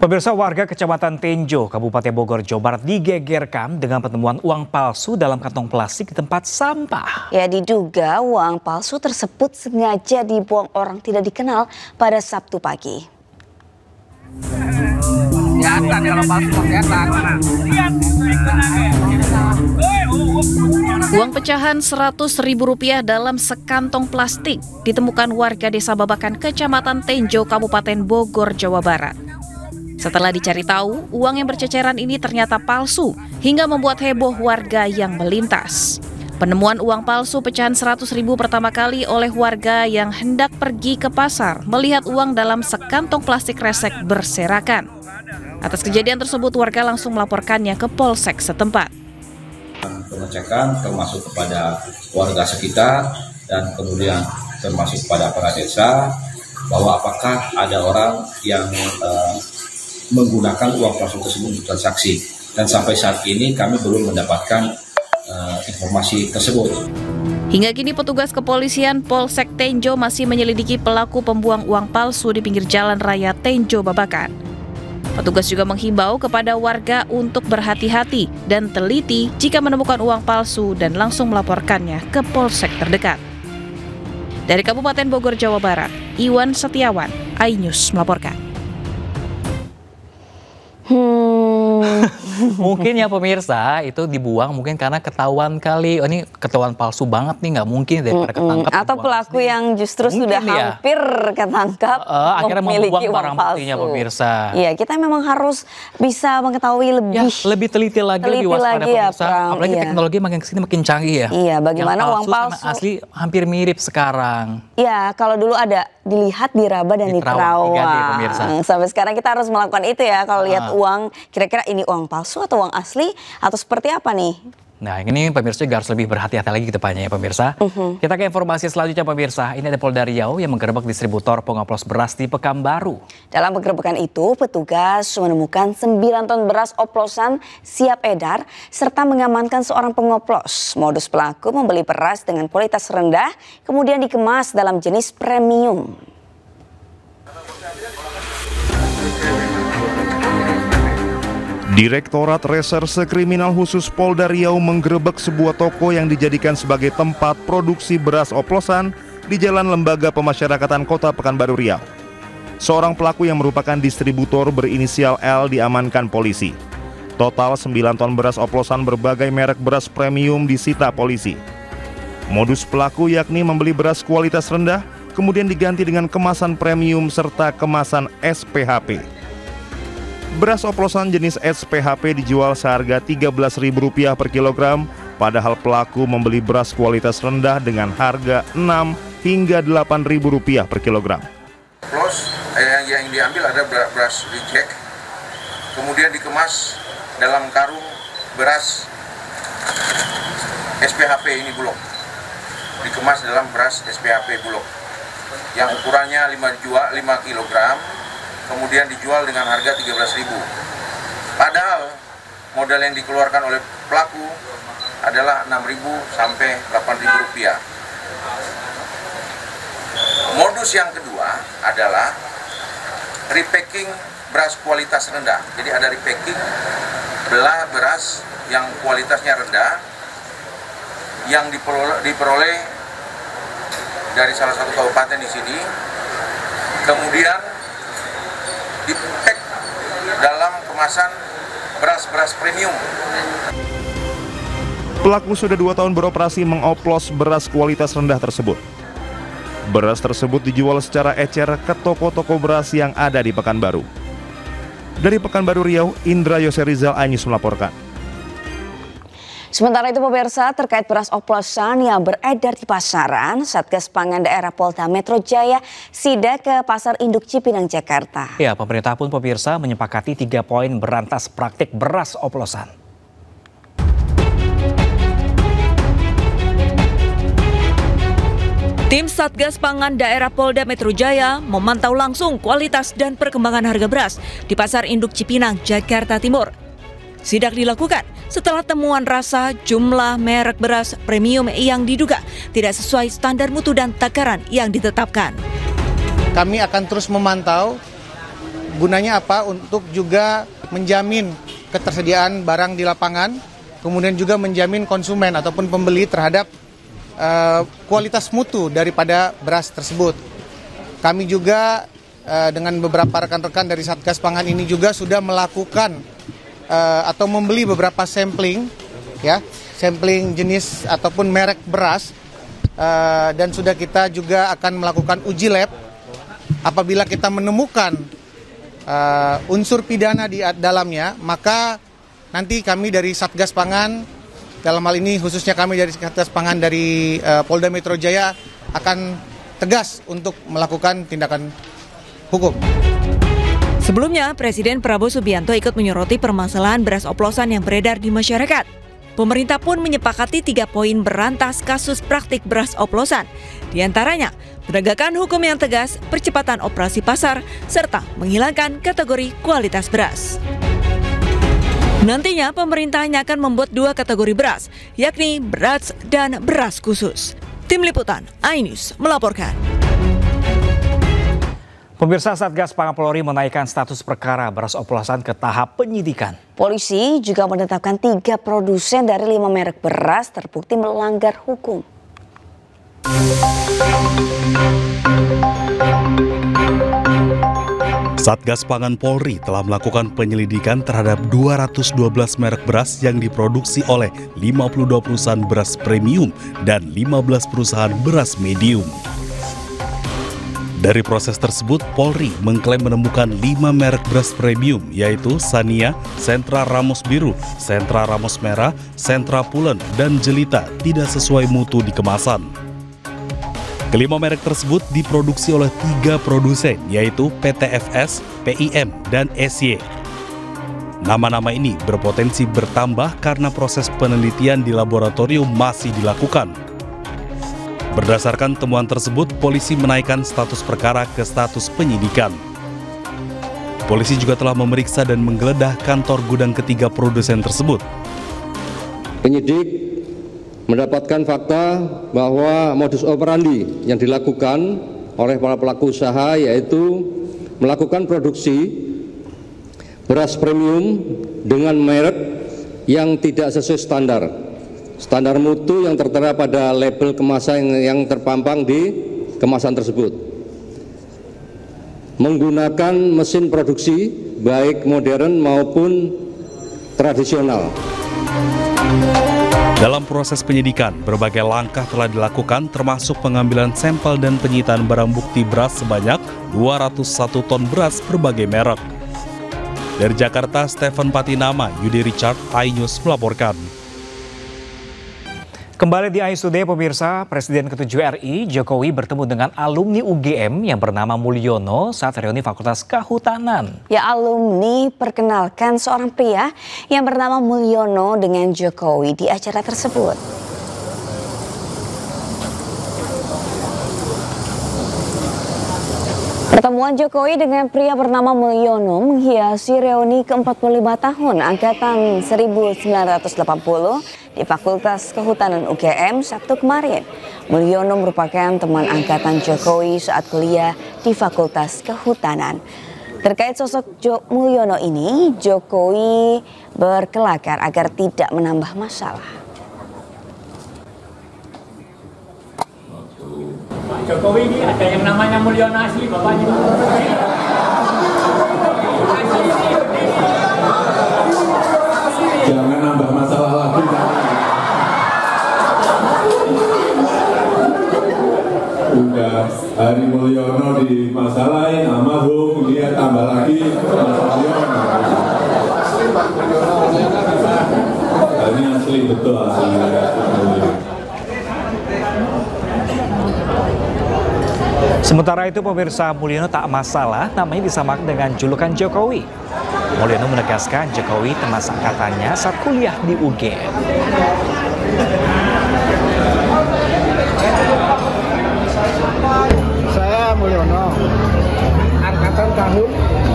S2: Pemirsa, warga Kecamatan Tenjo, Kabupaten Bogor, Jawa Barat digegerkan dengan penemuan uang palsu dalam kantong plastik di tempat sampah.
S3: Ya, diduga uang palsu tersebut sengaja dibuang orang tidak dikenal pada Sabtu pagi.
S8: Uang pecahan Rp100.000 dalam sekantong plastik ditemukan warga Desa Babakan, Kecamatan Tenjo, Kabupaten Bogor, Jawa Barat. Setelah dicari tahu, uang yang berceceran ini ternyata palsu hingga membuat heboh warga yang melintas. Penemuan uang palsu pecahan Rp100.000 pertama kali oleh warga yang hendak pergi ke pasar melihat uang dalam sekantong plastik resek berserakan. Atas kejadian tersebut, warga langsung melaporkannya ke Polsek setempat.
S23: Pengecekan termasuk kepada warga sekitar dan kemudian termasuk kepada para desa bahwa apakah ada orang yang menggunakan uang palsu tersebut untuk transaksi, dan sampai saat ini kami belum mendapatkan informasi tersebut.
S8: Hingga kini petugas kepolisian Polsek Tenjo masih menyelidiki pelaku pembuang uang palsu di pinggir jalan raya Tenjo Babakan. Petugas juga menghimbau kepada warga untuk berhati-hati dan teliti jika menemukan uang palsu dan langsung melaporkannya ke Polsek terdekat. Dari Kabupaten Bogor, Jawa Barat, Iwan Setiawan, iNews melaporkan.
S2: Mungkin ya pemirsa itu dibuang mungkin karena ketahuan kali, oh ini ketahuan palsu banget nih, nggak mungkin daripada ketangkap.
S3: Atau pelaku yang justru sudah hampir ketangkap
S2: akhirnya membuang barang buktinya pemirsa.
S3: Iya, kita memang harus bisa mengetahui lebih.
S2: Ya, lebih teliti lagi, lebih waspada pemirsa. Apalagi teknologi makin kesini makin canggih ya.
S3: Iya, bagaimana uang palsu
S2: sama asli hampir mirip sekarang.
S3: Iya, kalau dulu ada dilihat, diraba dan diterawang. Sampai sekarang kita harus melakukan itu ya. Kalau lihat uang, kira-kira ini uang palsu atau uang asli atau seperti apa nih?
S2: Nah, ini pemirsa juga harus lebih berhati-hati lagi ke depannya ya pemirsa. Kita ke informasi selanjutnya pemirsa. Ini ada Polda Riau yang menggerebek distributor pengoplos beras di Pekanbaru. Dalam
S3: penggerebekan itu, petugas menemukan 9 ton beras oplosan siap edar serta mengamankan seorang pengoplos. Modus pelaku membeli beras dengan kualitas rendah kemudian dikemas dalam jenis premium.
S14: Direktorat Reserse Kriminal Khusus Polda Riau menggerebek sebuah toko yang dijadikan sebagai tempat produksi beras oplosan di Jalan Lembaga Pemasyarakatan Kota Pekanbaru Riau. Seorang pelaku yang merupakan distributor berinisial L diamankan polisi. Total 9 ton beras oplosan berbagai merek beras premium disita polisi. Modus pelaku yakni membeli beras kualitas rendah, kemudian diganti dengan kemasan premium serta kemasan SPHP. Beras oplosan jenis SPHP dijual seharga Rp13.000 per kilogram, padahal pelaku membeli beras kualitas rendah dengan harga Rp6 hingga Rp8.000 per kilogram.
S24: Oplos yang diambil ada beras reject, kemudian dikemas dalam karung beras SPHP ini bulog, dikemas dalam beras SPHP bulog yang ukurannya 5 kg. Kemudian dijual dengan harga Rp13.000. Padahal modal yang dikeluarkan oleh pelaku adalah Rp6.000 sampai Rp8.000. Modus yang kedua adalah repacking beras kualitas rendah. Jadi ada repacking beras yang kualitasnya rendah, yang diperoleh dari salah satu kabupaten di sini, kemudian dipack dalam kemasan beras-beras premium.
S14: Pelaku sudah 2 tahun beroperasi mengoplos beras kualitas rendah tersebut. Beras tersebut dijual secara ecer ke toko-toko beras yang ada di Pekanbaru. Dari Pekanbaru Riau, Indra Yose Rizal Anyus melaporkan.
S3: Sementara itu pemirsa, terkait beras oplosan yang beredar di pasaran, Satgas Pangan Daerah Polda Metro Jaya sidak ke Pasar Induk Cipinang, Jakarta.
S2: Ya, pemerintah pun pemirsa menyepakati 3 poin berantas praktik beras oplosan.
S4: Tim Satgas Pangan Daerah Polda Metro Jaya memantau langsung kualitas dan perkembangan harga beras di Pasar Induk Cipinang, Jakarta Timur. Sidak dilakukan setelah temuan rasa jumlah merek beras premium yang diduga tidak sesuai standar mutu dan takaran yang ditetapkan.
S5: Kami akan terus memantau, gunanya apa? Untuk juga menjamin ketersediaan barang di lapangan, kemudian juga menjamin konsumen ataupun pembeli terhadap kualitas mutu daripada beras tersebut. Kami juga dengan beberapa rekan-rekan dari Satgas Pangan ini juga sudah melakukan atau membeli beberapa sampling, ya, sampling jenis ataupun merek beras, dan sudah kita juga akan melakukan uji lab. Apabila kita menemukan unsur pidana di dalamnya, maka nanti kami dari Satgas Pangan, dalam hal ini khususnya kami dari Satgas Pangan dari Polda Metro Jaya akan tegas untuk melakukan tindakan hukum.
S4: Sebelumnya, Presiden Prabowo Subianto ikut menyoroti permasalahan beras oplosan yang beredar di masyarakat. Pemerintah pun menyepakati 3 poin berantas kasus praktik beras oplosan. Di antaranya, penegakan hukum yang tegas, percepatan operasi pasar, serta menghilangkan kategori kualitas beras. Nantinya, pemerintah hanya akan membuat 2 kategori beras, yakni beras dan beras khusus. Tim Liputan, iNews melaporkan.
S2: Pemirsa, Satgas Pangan Polri menaikkan status perkara beras oplosan ke tahap penyidikan.
S3: Polisi juga menetapkan 3 produsen dari 5 merek beras terbukti melanggar hukum.
S6: Satgas Pangan Polri telah melakukan penyelidikan terhadap 212 merek beras yang diproduksi oleh 52 perusahaan beras premium dan 15 perusahaan beras medium. Dari proses tersebut, Polri mengklaim menemukan 5 merek beras premium, yaitu Sania, Sentra Ramos Biru, Sentra Ramos Merah, Sentra Pulen, dan Jelita tidak sesuai mutu di kemasan. Kelima merek tersebut diproduksi oleh 3 produsen, yaitu PTFS, PIM, dan SY. Nama-nama ini berpotensi bertambah karena proses penelitian di laboratorium masih dilakukan. Berdasarkan temuan tersebut, polisi menaikkan status perkara ke status penyidikan. Polisi juga telah memeriksa dan menggeledah kantor gudang ketiga produsen tersebut.
S7: Penyidik mendapatkan fakta bahwa modus operandi yang dilakukan oleh para pelaku usaha yaitu melakukan produksi beras premium dengan merek yang tidak sesuai standar mutu yang tertera pada label kemasan yang terpampang di kemasan tersebut. Menggunakan mesin produksi baik modern maupun tradisional.
S6: Dalam proses penyidikan, berbagai langkah telah dilakukan termasuk pengambilan sampel dan penyitaan barang bukti beras sebanyak 201 ton beras berbagai merek. Dari Jakarta, Stephen Patinama, Yudi Richard, iNews melaporkan.
S2: Kembali di iNews Today, pemirsa, Presiden ke-7 RI Jokowi bertemu dengan alumni UGM yang bernama Mulyono saat reuni Fakultas Kehutanan.
S3: Ya, alumni perkenalkan seorang pria yang bernama Mulyono dengan Jokowi di acara tersebut. Pertemuan Jokowi dengan pria bernama Mulyono menghiasi reuni ke-45 tahun Angkatan 1980 di Fakultas Kehutanan UGM Sabtu kemarin. Mulyono merupakan teman angkatan Jokowi saat kuliah di Fakultas Kehutanan. Terkait sosok Mulyono ini, Jokowi berkelakar agar tidak menambah masalah.
S9: Jokowi ini ada yang namanya Mulyono asli bapaknya.
S10: Jangan nambah masalah lagi. Udah Hari Mulyono dimasalahin, almarhum, dia tambah lagi Mulyono. Ini asli betul asli.
S2: Sementara itu pemirsa, Mulyono tak masalah namanya disamakan dengan julukan Jokowi. Mulyono menegaskan Jokowi teman seangkatannya saat kuliah di UGM.
S12: Saya Mulyono, angkatan tahun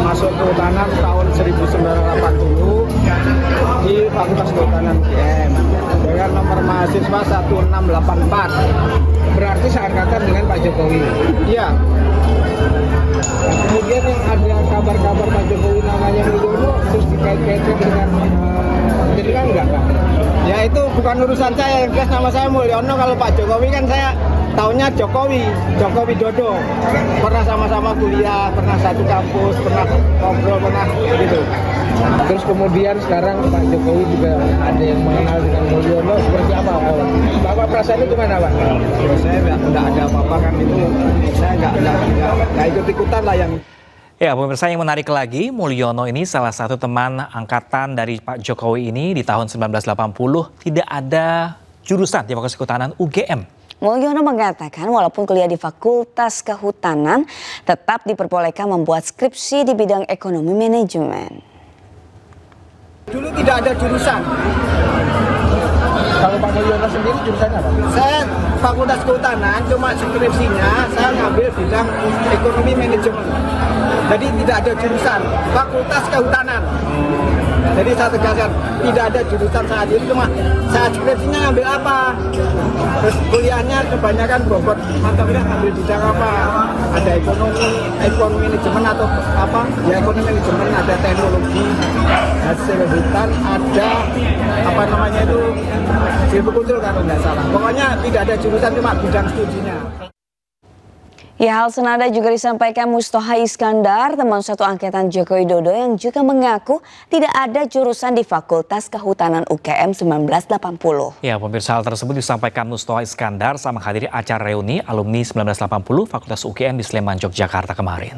S12: masuk kehutanan tahun 1980 di Fakultas Kehutanan UGM dengan nomor mahasiswa 1684. Berarti seangkatan dengan Pak Jokowi. Iya. Kemudian yang ada kabar-kabar Pak Jokowi namanya Mulyono terus dikait-kaitkan dengan jadi kan enggak Pak? Ya itu bukan urusan saya, yang jelas nama saya Mulyono. Kalau Pak Jokowi kan saya tahunnya Jokowi Dodo. Pernah sama-sama kuliah, pernah satu kampus, pernah ngobrol, pernah gitu. Terus kemudian sekarang Pak Jokowi juga ada yang mengenal dengan Mulyono, seperti apa? Bapak perasaannya gimana Pak? Saya nggak ada apa-apa kan itu, saya nggak ikut-ikutan lah yang.
S2: Ya, pemirsa, yang menarik lagi, Mulyono ini salah satu teman angkatan dari Pak Jokowi ini di tahun 1980 tidak ada jurusan di Fakultas Kehutanan UGM.
S3: Mulyono mengatakan walaupun kuliah di Fakultas Kehutanan tetap diperbolehkan membuat skripsi di bidang ekonomi manajemen.
S12: Dulu tidak ada jurusan. Kalau Pak Mulyono sendiri jurusannya apa? Saya Fakultas Kehutanan, cuma skripsinya saya ngambil bidang ekonomi manajemen. Jadi tidak ada jurusan Fakultas Kehutanan. Jadi saya tegaskan tidak ada jurusan saat itu, cuma saya skripsinya ngambil apa. Terus kuliahnya kebanyakan bobot mata kuliah ngambil bidang apa? Ada ekonomi manajemen atau apa? Ya ekonomi manajemen, ada teknologi, hasil hutan, ada apa namanya itu silvikultur kalau nggak salah. Pokoknya tidak ada jurusan, cuma bidang studinya.
S3: Ya, hal senada juga disampaikan Mustoha Iskandar, teman satu angkatan Joko Widodo yang juga mengaku tidak ada jurusan di Fakultas Kehutanan UGM 1980.
S2: Ya, pemirsa, hal tersebut disampaikan Mustoha Iskandar sama menghadiri acara reuni alumni 1980 Fakultas UGM di Sleman, Yogyakarta kemarin.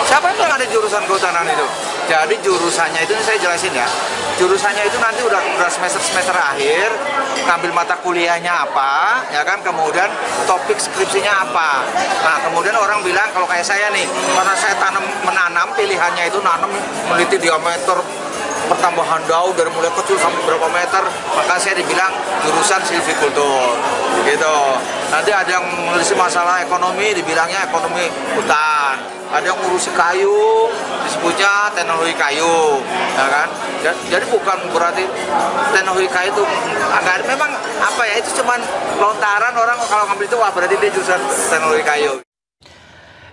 S15: Siapa yang ada jurusan kehutanan itu? Jadi jurusannya itu saya jelasin ya. Jurusannya itu nanti udah semester akhir, ngambil mata kuliahnya apa, ya kan, kemudian topik skripsinya apa. Nah, kemudian orang bilang kalau kayak saya nih, karena saya menanam, pilihannya itu nanam meneliti diameter pertambahan daun dari mulai kecil sampai berapa meter, maka saya dibilang jurusan silvikultur gitu. Nanti ada yang menulis masalah ekonomi, dibilangnya ekonomi hutan. Ada yang ngurusi kayu, disebutnya teknologi kayu, ya kan? Jadi bukan berarti teknologi kayu itu agak memang apa ya, itu cuman lontaran orang kalau ngambil itu wah berarti dia jurusan teknologi kayu.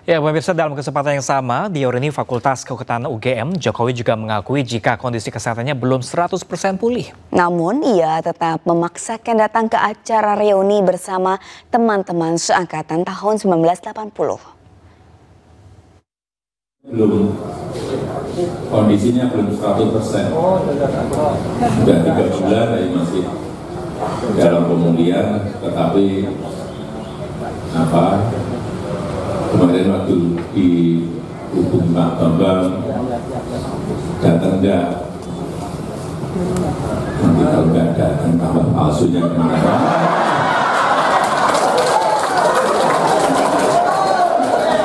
S2: Ya, pemirsa, dalam kesempatan yang sama di reuni Fakultas Kehutanan UGM, Jokowi juga mengakui jika kondisi kesehatannya belum 100% pulih.
S3: Namun ia tetap memaksakan datang ke acara reuni bersama teman-teman seangkatan tahun 1980.
S10: Belum, kondisinya belum 100%. Sudah 3 bulan tapi masih dalam pemulihan, tetapi kemarin waktu di hubung Pak Bambang datang enggak, nanti kalau enggak datang tambah palsunya kemana.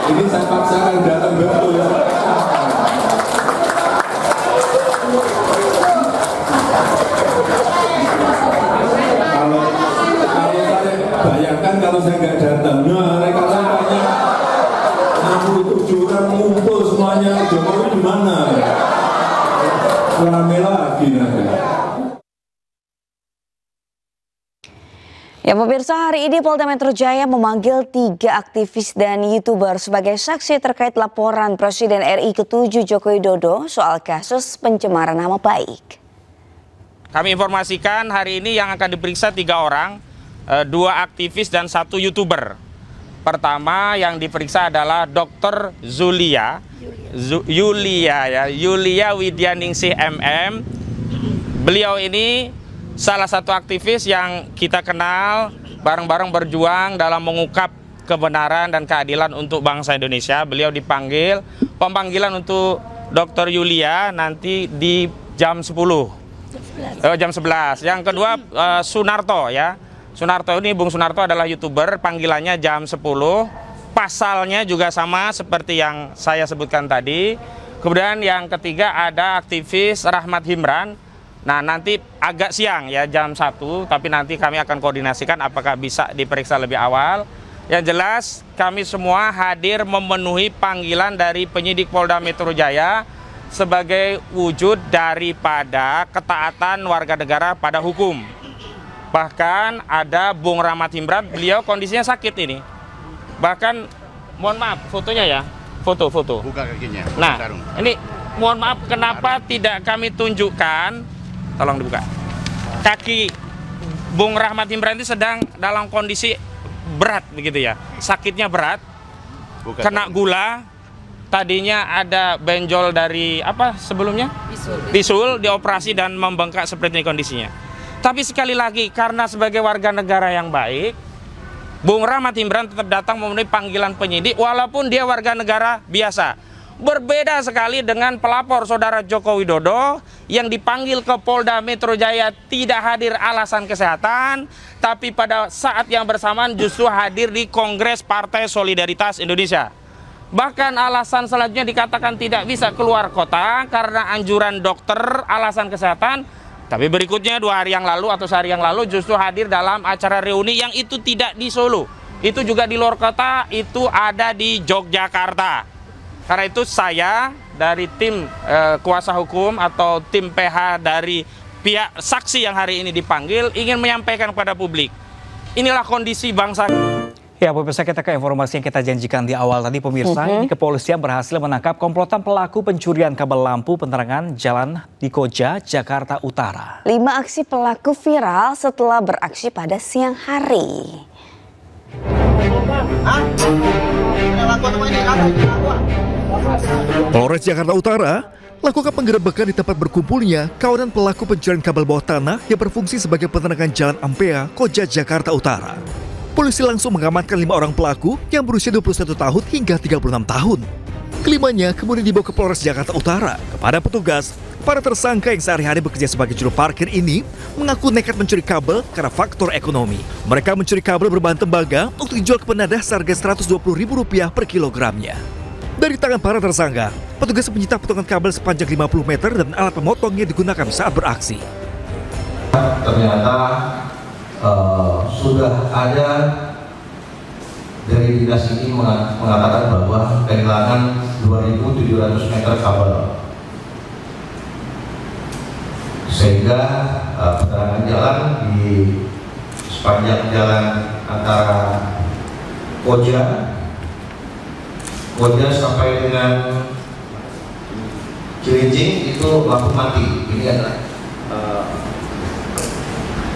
S10: Ini saya paksakan datang betul. Kalau saya bayangkan kalau saya nggak datang, nah mereka tanya 67 orang ngumpul semuanya, Jokowi di mana? Rame lagi nanti.
S3: Ya, pemirsa, hari ini Polda Metro Jaya memanggil 3 aktivis dan YouTuber sebagai saksi terkait laporan Presiden RI ke-7 Joko Widodo soal kasus pencemaran nama baik.
S25: Kami informasikan hari ini yang akan diperiksa 3 orang
S13: 2 aktivis dan 1 YouTuber. Pertama yang diperiksa adalah Dr. Yulia Widyaningsih MM. Beliau ini salah satu aktivis yang kita kenal, bareng-bareng berjuang dalam mengungkap kebenaran dan keadilan untuk bangsa Indonesia. Beliau dipanggil, pemanggilan untuk Dr. Yulia nanti di jam 10. Jam 11. Yang kedua Sunarto ya. Sunarto ini, Bung Sunarto adalah YouTuber, panggilannya jam 10. Pasalnya juga sama seperti yang saya sebutkan tadi. Kemudian yang ketiga ada aktivis Rahmat Himran. Nah, nanti agak siang ya, jam 1, tapi nanti kami akan koordinasikan apakah bisa diperiksa lebih awal. Yang jelas kami semua hadir memenuhi panggilan dari penyidik Polda Metro Jaya sebagai wujud daripada ketaatan warga negara pada hukum. Bahkan ada Bung Rahmat Himran, beliau kondisinya sakit ini. Bahkan, mohon maaf, fotonya ya, foto.
S16: Buka kakinya.
S13: Nah, ini mohon maaf, kenapa tidak kami tunjukkan, tolong dibuka. Kaki Bung Rahmat Himran itu sedang dalam kondisi berat begitu ya, sakitnya berat, kena gula. Tadinya ada benjol dari apa sebelumnya? Bisul, dioperasi dan membengkak seperti ini kondisinya. Tapi sekali lagi, karena sebagai warga negara yang baik, Bung Rahmat Himran tetap datang memenuhi panggilan penyidik walaupun dia warga negara biasa. Berbeda sekali dengan pelapor saudara Joko Widodo yang dipanggil ke Polda Metro Jaya tidak hadir alasan kesehatan, tapi pada saat yang bersamaan justru hadir di Kongres Partai Solidaritas Indonesia. Bahkan alasan selanjutnya dikatakan tidak bisa keluar kota karena anjuran dokter, alasan kesehatan. Tapi berikutnya 2 hari yang lalu atau sehari yang lalu justru hadir dalam acara reuni yang itu tidak di Solo. Itu juga di luar kota, itu ada di Yogyakarta. Karena itu saya dari tim kuasa hukum atau tim PH dari pihak saksi yang hari ini dipanggil ingin menyampaikan kepada publik. Inilah kondisi bangsa.
S2: Ya, pemirsa, kita ke informasi yang kita janjikan di awal tadi, pemirsa. Ini kepolisian berhasil menangkap komplotan pelaku pencurian kabel lampu penerangan jalan di Koja, Jakarta Utara.
S3: 5 aksi pelaku viral setelah beraksi pada siang hari.
S17: Polres Jakarta Utara lakukan penggerebekan di tempat berkumpulnya kawanan pelaku pencurian kabel bawah tanah yang berfungsi sebagai penerangan jalan Ampea, Koja, Jakarta Utara. Polisi langsung mengamankan 5 orang pelaku yang berusia 21 tahun hingga 36 tahun. Kelimanya kemudian dibawa ke Polres Jakarta Utara. Kepada petugas, para tersangka yang sehari-hari bekerja sebagai juru parkir ini mengaku nekat mencuri kabel karena faktor ekonomi. Mereka mencuri kabel berbahan tembaga untuk dijual ke penadah seharga Rp120.000 per kilogramnya. Dari tangan para tersangka, petugas menyita potongan kabel sepanjang 50 meter dan alat pemotong yang digunakan saat beraksi.
S18: Ternyata sudah ada dari dinas ini mengatakan bahwa kehilangan 2.700 meter kabel, sehingga penerangan jalan di sepanjang jalan antara Koja sampai dengan Cilincing itu lampu mati. Ini adalah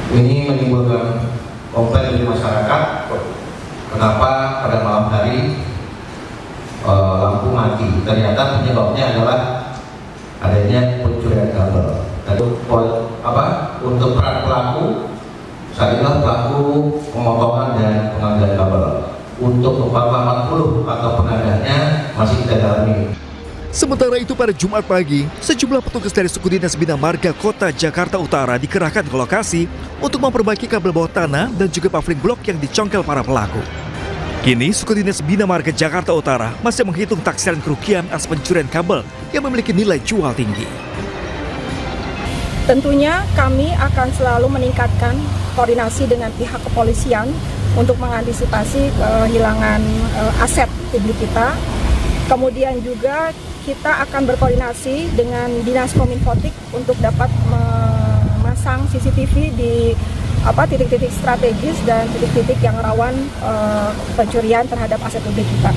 S18: ini menimbulkan komplain dari masyarakat. Kenapa pada malam hari lampu mati? Ternyata penyebabnya adalah adanya pencurian kabel. Dan untuk peran pelaku, saat inilah pelaku pemotongan dan pengambilan kabel. Untuk 480 atau penadahnya masih kita dalami.
S17: Sementara itu pada Jumat pagi, sejumlah petugas dari Suku Dinas Bina Marga Kota Jakarta Utara dikerahkan ke lokasi untuk memperbaiki kabel bawah tanah dan juga paving blok yang dicongkel para pelaku. Kini Suku Dinas Bina Marga Jakarta Utara masih menghitung taksiran kerugian atas pencurian kabel yang memiliki nilai jual tinggi.
S25: Tentunya kami akan selalu meningkatkan koordinasi dengan pihak kepolisian untuk mengantisipasi kehilangan aset publik kita. Kemudian juga kita akan berkoordinasi dengan Dinas Kominfotik untuk dapat memasang CCTV di titik-titik strategis dan titik-titik yang rawan pencurian terhadap aset publik kita.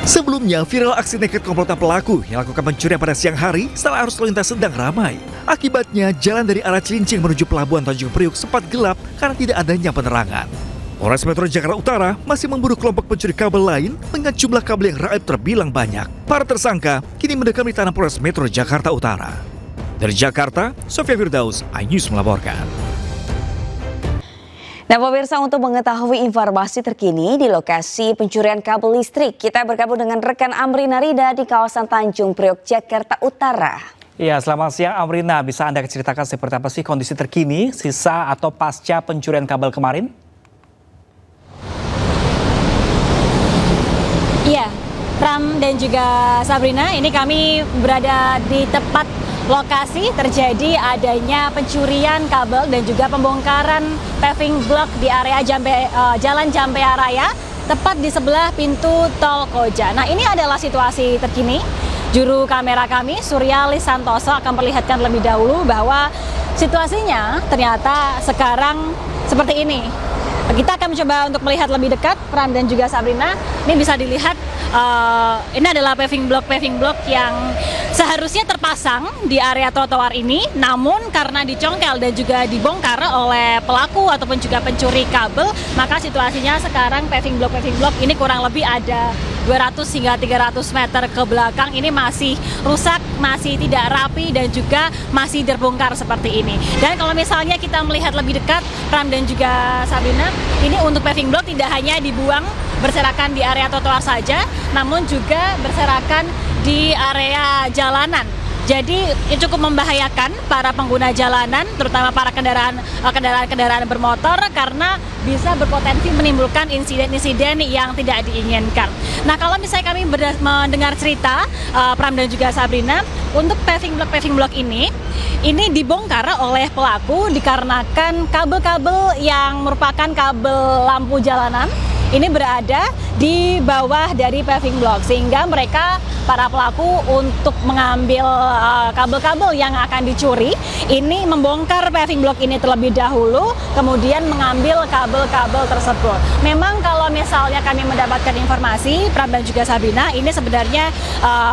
S17: Sebelumnya, viral aksi nekat komplotan pelaku yang lakukan pencurian pada siang hari setelah arus lalu lintas sedang ramai. Akibatnya, jalan dari arah Cilincing menuju Pelabuhan Tanjung Priuk sempat gelap karena tidak adanya penerangan. Polres Metro Jakarta Utara masih memburu kelompok pencuri kabel lain dengan jumlah kabel yang raib terbilang banyak. Para tersangka kini mendekam di tanah Polres Metro Jakarta Utara. Dari Jakarta, Sofia Firdaus, iNews melaporkan.
S3: Nah pemirsa, untuk mengetahui informasi terkini di lokasi pencurian kabel listrik, kita bergabung dengan rekan Amrina Rida di kawasan Tanjung Priok, Jakarta Utara.
S2: Ya, selamat siang Amrina. Bisa Anda ceritakan seperti apa sih kondisi terkini, sisa atau pasca pencurian kabel kemarin?
S1: Iya, Pram dan juga Sabrina, ini kami berada di tepat lokasi terjadi adanya pencurian kabel dan juga pembongkaran paving block di area Jalan Jampea Raya, tepat di sebelah pintu tol Koja. Nah, ini adalah situasi terkini. Juru kamera kami, Suryalis Santoso, akan perlihatkan lebih dahulu bahwa situasinya ternyata sekarang seperti ini. Kita akan mencoba untuk melihat lebih dekat, Pram dan juga Sabrina. Ini bisa dilihat, ini adalah paving block yang seharusnya terpasang di area trotoar ini, namun karena dicongkel dan juga dibongkar oleh pelaku ataupun juga pencuri kabel, maka situasinya sekarang paving block ini kurang lebih ada 200 hingga 300 meter ke belakang ini masih rusak, masih tidak rapi dan juga masih terbongkar seperti ini. Dan kalau misalnya kita melihat lebih dekat, Pram dan juga Sabrina, ini untuk paving block tidak hanya dibuang berserakan di area trotoar saja, namun juga berserakan di area jalanan. Jadi cukup membahayakan para pengguna jalanan, terutama para kendaraan bermotor, karena bisa berpotensi menimbulkan insiden-insiden yang tidak diinginkan. Nah, kalau misalnya kami mendengar cerita Pram dan juga Sabrina, untuk paving block ini dibongkar oleh pelaku dikarenakan kabel-kabel yang merupakan kabel lampu jalanan ini berada di bawah dari paving block, sehingga mereka, para pelaku, untuk mengambil kabel-kabel yang akan dicuri ini membongkar paving block ini terlebih dahulu, kemudian mengambil kabel-kabel tersebut. Memang kalau misalnya kami mendapatkan informasi, Pram dan juga Sabrina, ini sebenarnya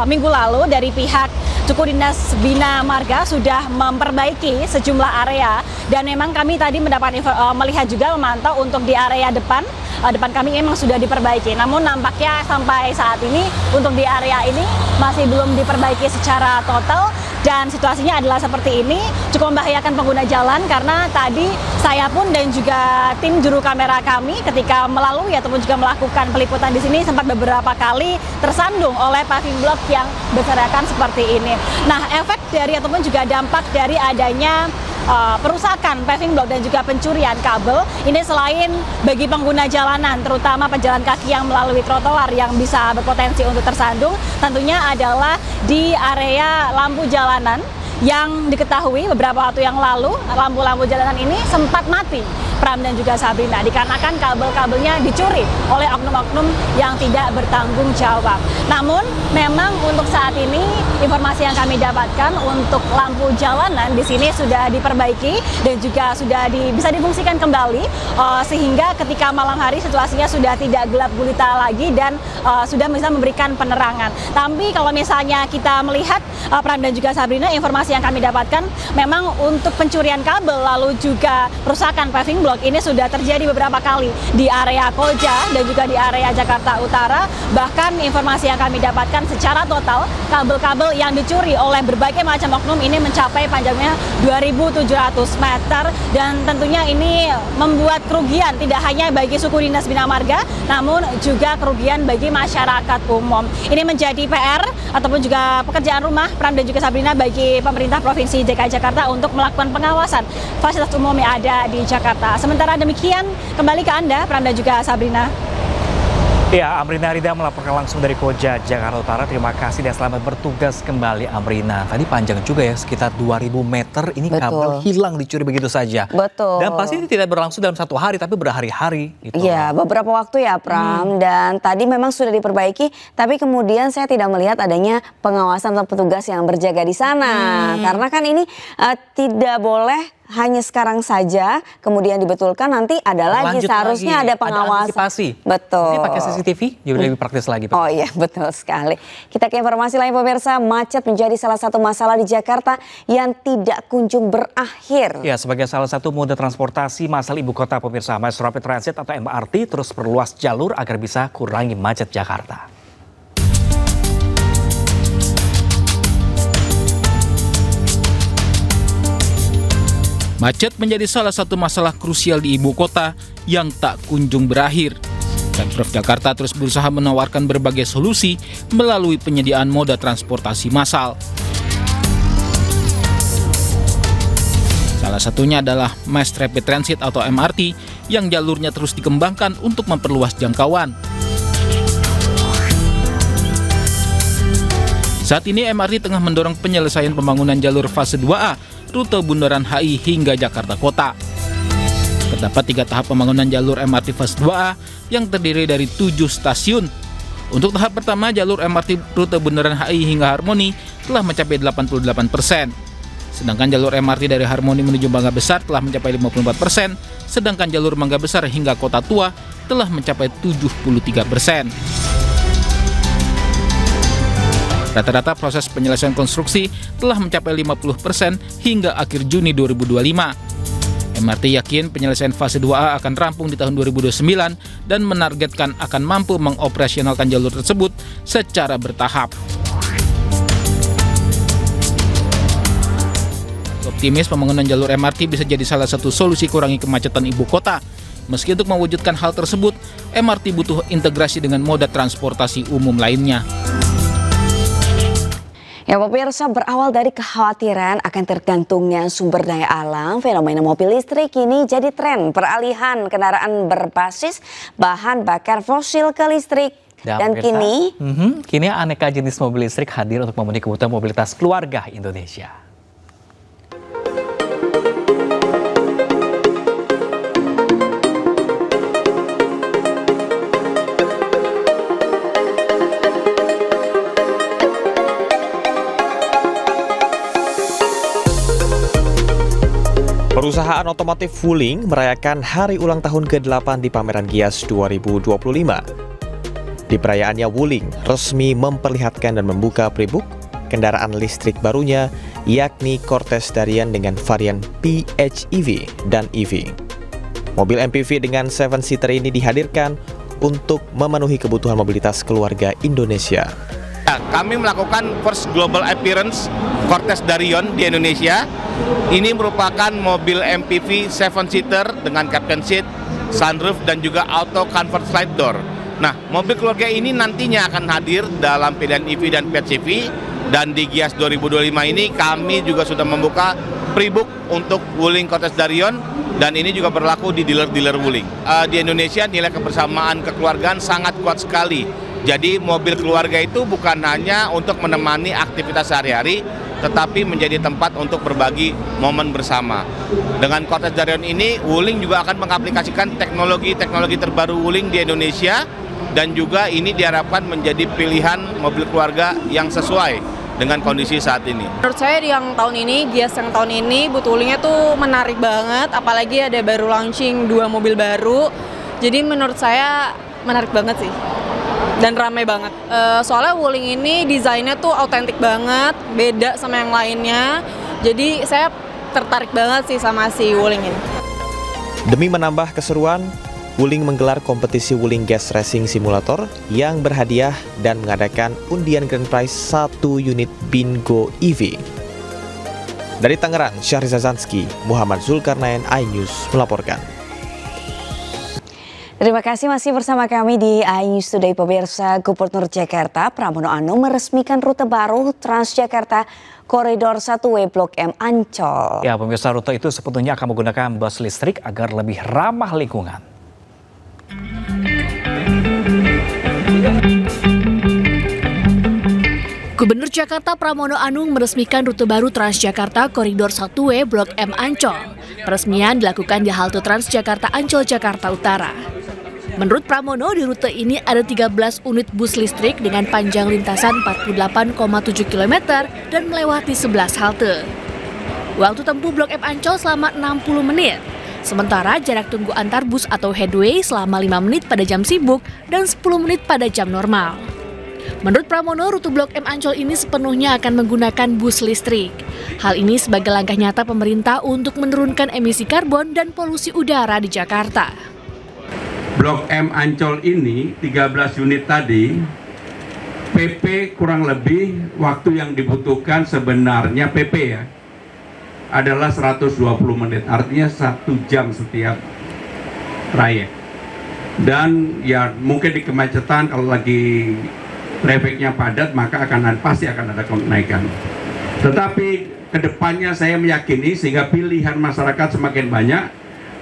S1: minggu lalu dari pihak Suku Dinas Bina Marga sudah memperbaiki sejumlah area, dan memang kami tadi melihat juga, memantau untuk di area depan kami memang sudah diperbaiki. Namun nampaknya sampai saat ini untuk di area ini masih belum diperbaiki secara total, dan situasinya adalah seperti ini, cukup membahayakan pengguna jalan karena tadi saya pun dan juga tim juru kamera kami ketika melalui ataupun juga melakukan peliputan di sini sempat beberapa kali tersandung oleh paving block yang berserakan seperti ini. Nah, efek dari ataupun juga dampak dari adanya perusakan paving block dan juga pencurian kabel ini, selain bagi pengguna jalanan, terutama pejalan kaki yang melalui trotoar yang bisa berpotensi untuk tersandung, tentunya adalah di area lampu jalanan yang diketahui beberapa waktu yang lalu lampu-lampu jalanan ini sempat mati, Pram dan juga Sabrina, dikarenakan kabel-kabelnya dicuri oleh oknum-oknum yang tidak bertanggung jawab. Namun memang untuk saat ini informasi yang kami dapatkan untuk lampu jalanan di sini sudah diperbaiki dan juga sudah bisa difungsikan kembali, sehingga ketika malam hari situasinya sudah tidak gelap gulita lagi dan sudah bisa memberikan penerangan. Tapi kalau misalnya kita melihat, Pram dan juga Sabrina, informasi yang kami dapatkan memang untuk pencurian kabel lalu juga perusakan paving block ini sudah terjadi beberapa kali di area Koja dan juga di area Jakarta Utara. Bahkan informasi yang kami dapatkan secara total kabel-kabel yang dicuri oleh berbagai macam oknum ini mencapai panjangnya 2.700 meter, dan tentunya ini membuat kerugian tidak hanya bagi Suku Dinas Bina Marga namun juga kerugian bagi masyarakat umum. Ini menjadi PR ataupun juga pekerjaan rumah Pram dan juga Sabrina bagi pemerintah Provinsi DKI Jakarta untuk melakukan pengawasan fasilitas umum yang ada di Jakarta. Sementara demikian, kembali ke Anda, Pram dan juga Sabrina.
S2: Ya, Amrina Rida melaporkan langsung dari Koja, Jakarta Utara. Terima kasih dan selamat bertugas kembali, Amrina. Tadi panjang juga ya, sekitar 2.000 meter. Ini kabel hilang, dicuri begitu saja.
S3: Betul.
S2: Dan pasti ini tidak berlangsung dalam satu hari, tapi berhari-hari.
S3: Iya, beberapa waktu ya, Pram. Dan tadi memang sudah diperbaiki, tapi kemudian saya tidak melihat adanya pengawasan atau petugas yang berjaga di sana. Karena kan ini tidak boleh hanya sekarang saja, kemudian dibetulkan, nanti ada lagi, seharusnya ada pengawasan.
S2: Ada antisipasi.
S3: Betul.
S2: Ini pakai CCTV, jadi lebih praktis lagi.
S3: Oh iya, betul sekali. Kita ke informasi lain pemirsa, macet menjadi salah satu masalah di Jakarta yang tidak kunjung berakhir.
S2: Ya, sebagai salah satu moda transportasi masal ibu kota pemirsa, Mass Rapid Transit atau MRT terus perluas jalur agar bisa kurangi macet Jakarta.
S11: Macet menjadi salah satu masalah krusial di ibu kota yang tak kunjung berakhir. Pemprov Jakarta terus berusaha menawarkan berbagai solusi melalui penyediaan moda transportasi massal. Salah satunya adalah Mass Rapid Transit atau MRT yang jalurnya terus dikembangkan untuk memperluas jangkauan. Saat ini MRT tengah mendorong penyelesaian pembangunan jalur fase 2A rute Bundaran HI hingga Jakarta Kota. Terdapat 3 tahap pembangunan jalur MRT fase 2A yang terdiri dari 7 stasiun. Untuk tahap pertama, jalur MRT rute Bundaran HI hingga Harmoni telah mencapai 88%. Sedangkan jalur MRT dari Harmoni menuju Mangga Besar telah mencapai 54%, sedangkan jalur Mangga Besar hingga Kota Tua telah mencapai 73%. Rata-rata proses penyelesaian konstruksi telah mencapai 50% hingga akhir Juni 2025. MRT yakin penyelesaian fase 2A akan rampung di tahun 2029 dan menargetkan akan mampu mengoperasionalkan jalur tersebut secara bertahap. Optimis pembangunan jalur MRT bisa jadi salah satu solusi kurangi kemacetan ibu kota. Meski untuk mewujudkan hal tersebut, MRT butuh integrasi dengan moda transportasi umum lainnya.
S3: Ya pemirsa, berawal dari kekhawatiran akan tergantungnya sumber daya alam, fenomena mobil listrik kini jadi tren peralihan kendaraan berbasis bahan bakar fosil ke listrik. Dan
S2: kini aneka jenis mobil listrik hadir untuk memenuhi kebutuhan mobilitas keluarga Indonesia.
S16: Perusahaan otomotif Wuling merayakan hari ulang tahun ke-8 di pameran Gias 2025. Di perayaannya, Wuling resmi memperlihatkan dan membuka pre-book kendaraan listrik barunya, yakni Cortez Darian dengan varian PHEV dan EV. Mobil MPV dengan 7-seater ini dihadirkan untuk memenuhi kebutuhan mobilitas keluarga Indonesia.
S13: Kami melakukan first global appearance Cortez Darian di Indonesia. Ini merupakan mobil MPV 7-seater dengan captain seat, sunroof, dan juga auto comfort slide door. Nah, mobil keluarga ini nantinya akan hadir dalam pilihan EV dan PHEV. Dan di Gias 2025 ini kami juga sudah membuka pre-book untuk Wuling Cortez Darian. Dan ini juga berlaku di dealer-dealer Wuling. Di Indonesia nilai kebersamaan kekeluargaan sangat kuat sekali. Jadi mobil keluarga itu bukan hanya untuk menemani aktivitas sehari-hari, tetapi menjadi tempat untuk berbagi momen bersama. Dengan Cortez Darian ini, Wuling juga akan mengaplikasikan teknologi terbaru Wuling di Indonesia, dan juga ini diharapkan menjadi pilihan mobil keluarga yang sesuai dengan kondisi saat ini.
S19: Menurut saya yang tahun ini, Gias yang tahun ini, booth Wuling-nya tuh menarik banget, apalagi ada baru launching 2 mobil baru. Jadi menurut saya menarik banget sih. Dan ramai banget. Soalnya Wuling ini desainnya tuh autentik banget, beda sama yang lainnya. Jadi saya tertarik banget sih sama si Wuling ini.
S16: Demi menambah keseruan, Wuling menggelar kompetisi Wuling Gas Racing Simulator yang berhadiah dan mengadakan undian grand prize 1 unit Bingo EV. Dari Tangerang, Syahriza Zansky, Muhammad Zulkarnain, iNews melaporkan.
S3: Terima kasih masih bersama kami di iNews Today pemirsa. Gubernur Jakarta Pramono Anung meresmikan rute baru Transjakarta Koridor 1W Blok M Ancol.
S2: Ya pemirsa, rute itu sepenuhnya akan menggunakan bus listrik agar lebih ramah lingkungan.
S21: Gubernur Jakarta Pramono Anung meresmikan rute baru Transjakarta Koridor 1W Blok M Ancol. Peresmian dilakukan di halte Transjakarta Ancol, Jakarta Utara. Menurut Pramono, di rute ini ada 13 unit bus listrik dengan panjang lintasan 48,7 km dan melewati 11 halte. Waktu tempuh Blok M Ancol selama 60 menit. Sementara jarak tunggu antar bus atau headway selama 5 menit pada jam sibuk dan 10 menit pada jam normal. Menurut Pramono, rute Blok M Ancol ini sepenuhnya akan menggunakan bus listrik. Hal ini sebagai langkah nyata pemerintah untuk menurunkan emisi karbon dan polusi udara di Jakarta.
S8: Blok M Ancol ini 13 unit tadi, PP kurang lebih waktu yang dibutuhkan sebenarnya PP ya, adalah 120 menit, artinya 1 jam setiap trayek. Dan ya mungkin di kemacetan kalau lagi trafiknya padat maka pasti akan ada kenaikan. Tetapi kedepannya saya meyakini sehingga pilihan masyarakat semakin banyak,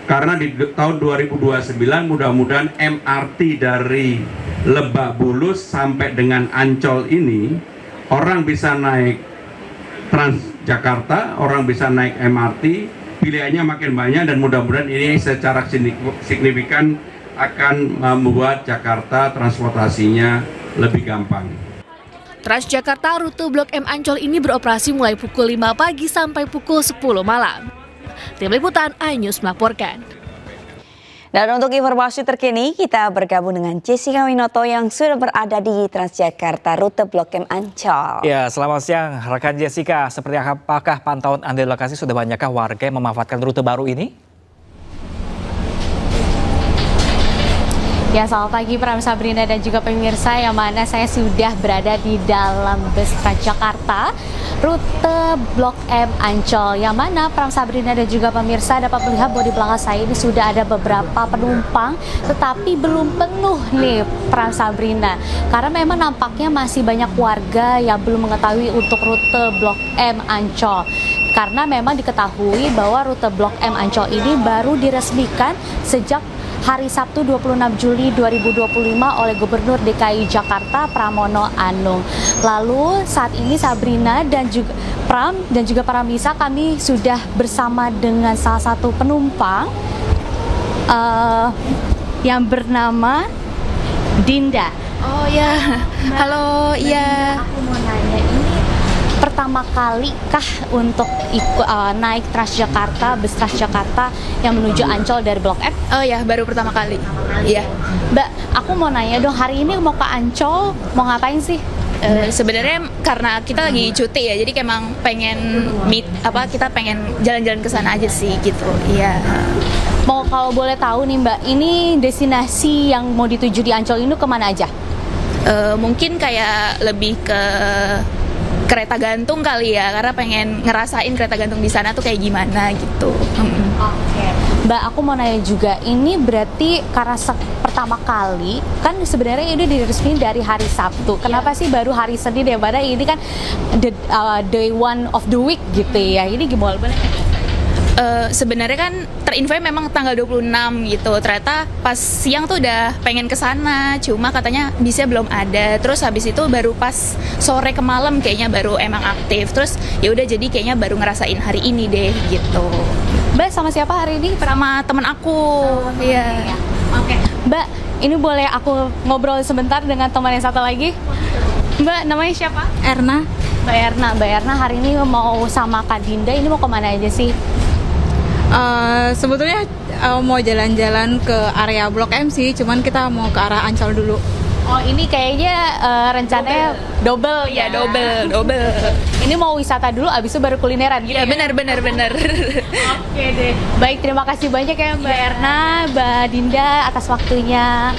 S8: karena di tahun 2029 mudah-mudahan MRT dari Lebak Bulus sampai dengan Ancol ini orang bisa naik Transjakarta, orang bisa naik MRT, pilihannya makin banyak dan mudah-mudahan ini secara signifikan akan membuat Jakarta transportasinya lebih gampang.
S21: Transjakarta rute Blok M Ancol ini beroperasi mulai pukul 5 pagi sampai pukul 10 malam. Tim Liputan iNews melaporkan.
S3: Dan untuk informasi terkini, kita bergabung dengan Jessica Winoto yang sudah berada di Transjakarta rute Blok M Ancol.
S2: Ya, selamat siang rekan Jessica. Seperti apakah pantauan Anda di lokasi, sudah banyakkah warga yang memanfaatkan rute baru ini?
S1: Ya, selamat pagi Pram, Sabrina dan juga pemirsa, yang mana saya sudah berada di dalam bus Transjakarta rute Blok M Ancol, yang mana Pram, Sabrina dan juga pemirsa dapat melihat bahwa di belakang saya ini sudah ada beberapa penumpang, tetapi belum penuh nih Pram, Sabrina, karena memang nampaknya masih banyak warga yang belum mengetahui untuk rute Blok M Ancol. Karena memang diketahui bahwa rute Blok M Ancol ini baru diresmikan sejak hari Sabtu 26 Juli 2025 oleh Gubernur DKI Jakarta Pramono Anung. Lalu saat ini Sabrina dan juga Pram dan juga para misa, kami sudah bersama dengan salah satu penumpang yang bernama Dinda.
S20: Oh ya, halo, iya.
S1: Aku mau nanya, ini pertama kali kah untuk naik Transjakarta, bus Transjakarta yang menuju Ancol dari Blok M?
S20: Oh ya, baru pertama kali. Iya.
S1: Mbak, aku mau nanya dong, hari ini mau ke Ancol, mau ngapain sih?
S20: Sebenarnya karena kita lagi cuti ya, jadi emang pengen kita pengen jalan-jalan ke sana aja sih gitu. Iya.
S1: Mau kalau boleh tahu nih Mbak, ini destinasi yang mau dituju di Ancol ini kemana aja?
S20: Mungkin kayak lebih ke kereta gantung kali ya, karena pengen ngerasain kereta gantung di sana tuh kayak gimana gitu.
S1: Oke. Mbak, aku mau nanya juga, ini berarti karena pertama kali kan sebenarnya ini diresmikan dari hari Sabtu. Kenapa sih baru hari Senin ya? Padahal ini kan day one of the week gitu ya. Ini gimana?
S20: Sebenarnya kan terinfo memang tanggal 26 gitu. Ternyata pas siang tuh udah pengen ke sana, cuma katanya bisnya belum ada. Terus habis itu baru pas sore ke malam kayaknya baru emang aktif. Terus ya udah, jadi kayaknya baru ngerasain hari ini deh gitu.
S1: Mbak, sama siapa hari ini?
S20: Sama temen aku. Iya.
S1: Oke. Mbak, ini boleh aku ngobrol sebentar dengan teman yang satu lagi? Mbak, namanya siapa?
S20: Erna.
S1: Mbak Erna hari ini mau sama Kak Dinda, ini mau kemana aja sih?
S22: Sebetulnya mau jalan-jalan ke area Blok M sih, cuman kita mau ke arah Ancol dulu.
S1: Oh, ini kayaknya rencananya double ya?
S20: Double.
S1: Ini mau wisata dulu, abis itu baru kulineran gitu ya?
S20: Bener.
S1: Oke deh. Baik, terima kasih banyak ya Mbak Erna, Mbak Dinda atas waktunya.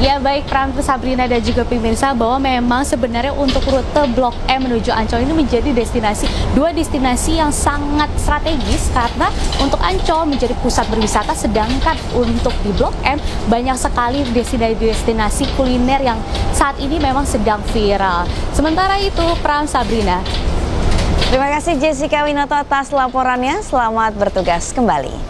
S1: Ya baik, Pram, Sabrina dan juga pemirsa, bahwa memang sebenarnya untuk rute Blok M menuju Ancol ini menjadi dua destinasi yang sangat strategis, karena untuk Ancol menjadi pusat berwisata, sedangkan untuk di Blok M banyak sekali destinasi kuliner yang saat ini memang sedang viral. Sementara itu, Pram, Sabrina.
S3: Terima kasih Jessica Winoto atas laporannya. Selamat bertugas kembali.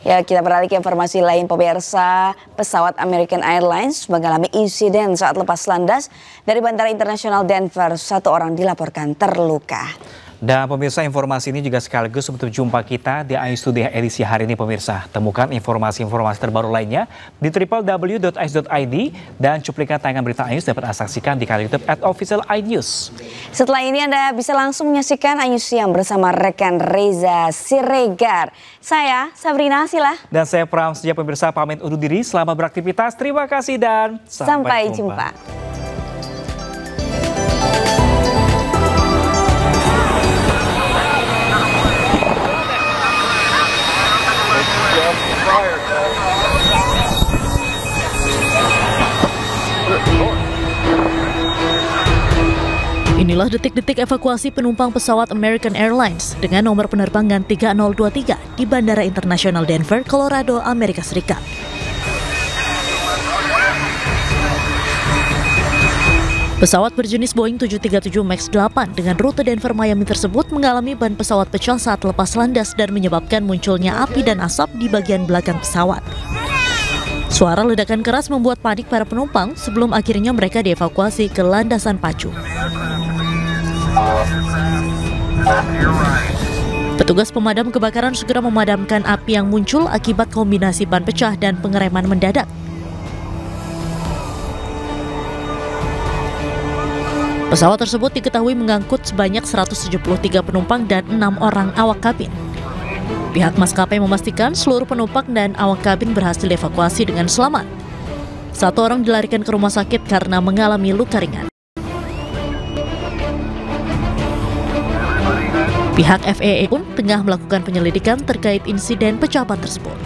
S3: Ya, kita beralih ke informasi lain pemirsa. Pesawat American Airlines mengalami insiden saat lepas landas dari Bandara Internasional Denver. 1 orang dilaporkan terluka.
S2: Dan pemirsa, informasi ini juga sekaligus untuk jumpa kita di Ais Today edisi hari ini pemirsa. Temukan informasi-informasi terbaru lainnya di www.ais.id dan cuplikan tayangan berita Ais dapat Anda saksikan di kanal YouTube @official_ainews.
S3: Setelah ini Anda bisa langsung menyaksikan Ainews Siang bersama rekan Reza Siregar. Saya Sabrina Sila.
S2: Dan saya Pram. Sejak pemirsa pamit undur diri, selamat beraktivitas. Terima kasih dan
S3: sampai jumpa.
S21: Inilah detik-detik evakuasi penumpang pesawat American Airlines dengan nomor penerbangan 3023 di Bandara Internasional Denver, Colorado, Amerika Serikat. Pesawat berjenis Boeing 737 MAX 8 dengan rute Denver-Miami tersebut mengalami ban pesawat pecah saat lepas landas dan menyebabkan munculnya api dan asap di bagian belakang pesawat. Suara ledakan keras membuat panik para penumpang sebelum akhirnya mereka dievakuasi ke landasan pacu. Petugas pemadam kebakaran segera memadamkan api yang muncul akibat kombinasi ban pecah dan pengereman mendadak. Pesawat tersebut diketahui mengangkut sebanyak 173 penumpang dan 6 orang awak kabin. Pihak maskapai memastikan seluruh penumpang dan awak kabin berhasil dievakuasi dengan selamat. 1 orang dilarikan ke rumah sakit karena mengalami luka ringan. Pihak FAA pun tengah melakukan penyelidikan terkait insiden pecah ban tersebut.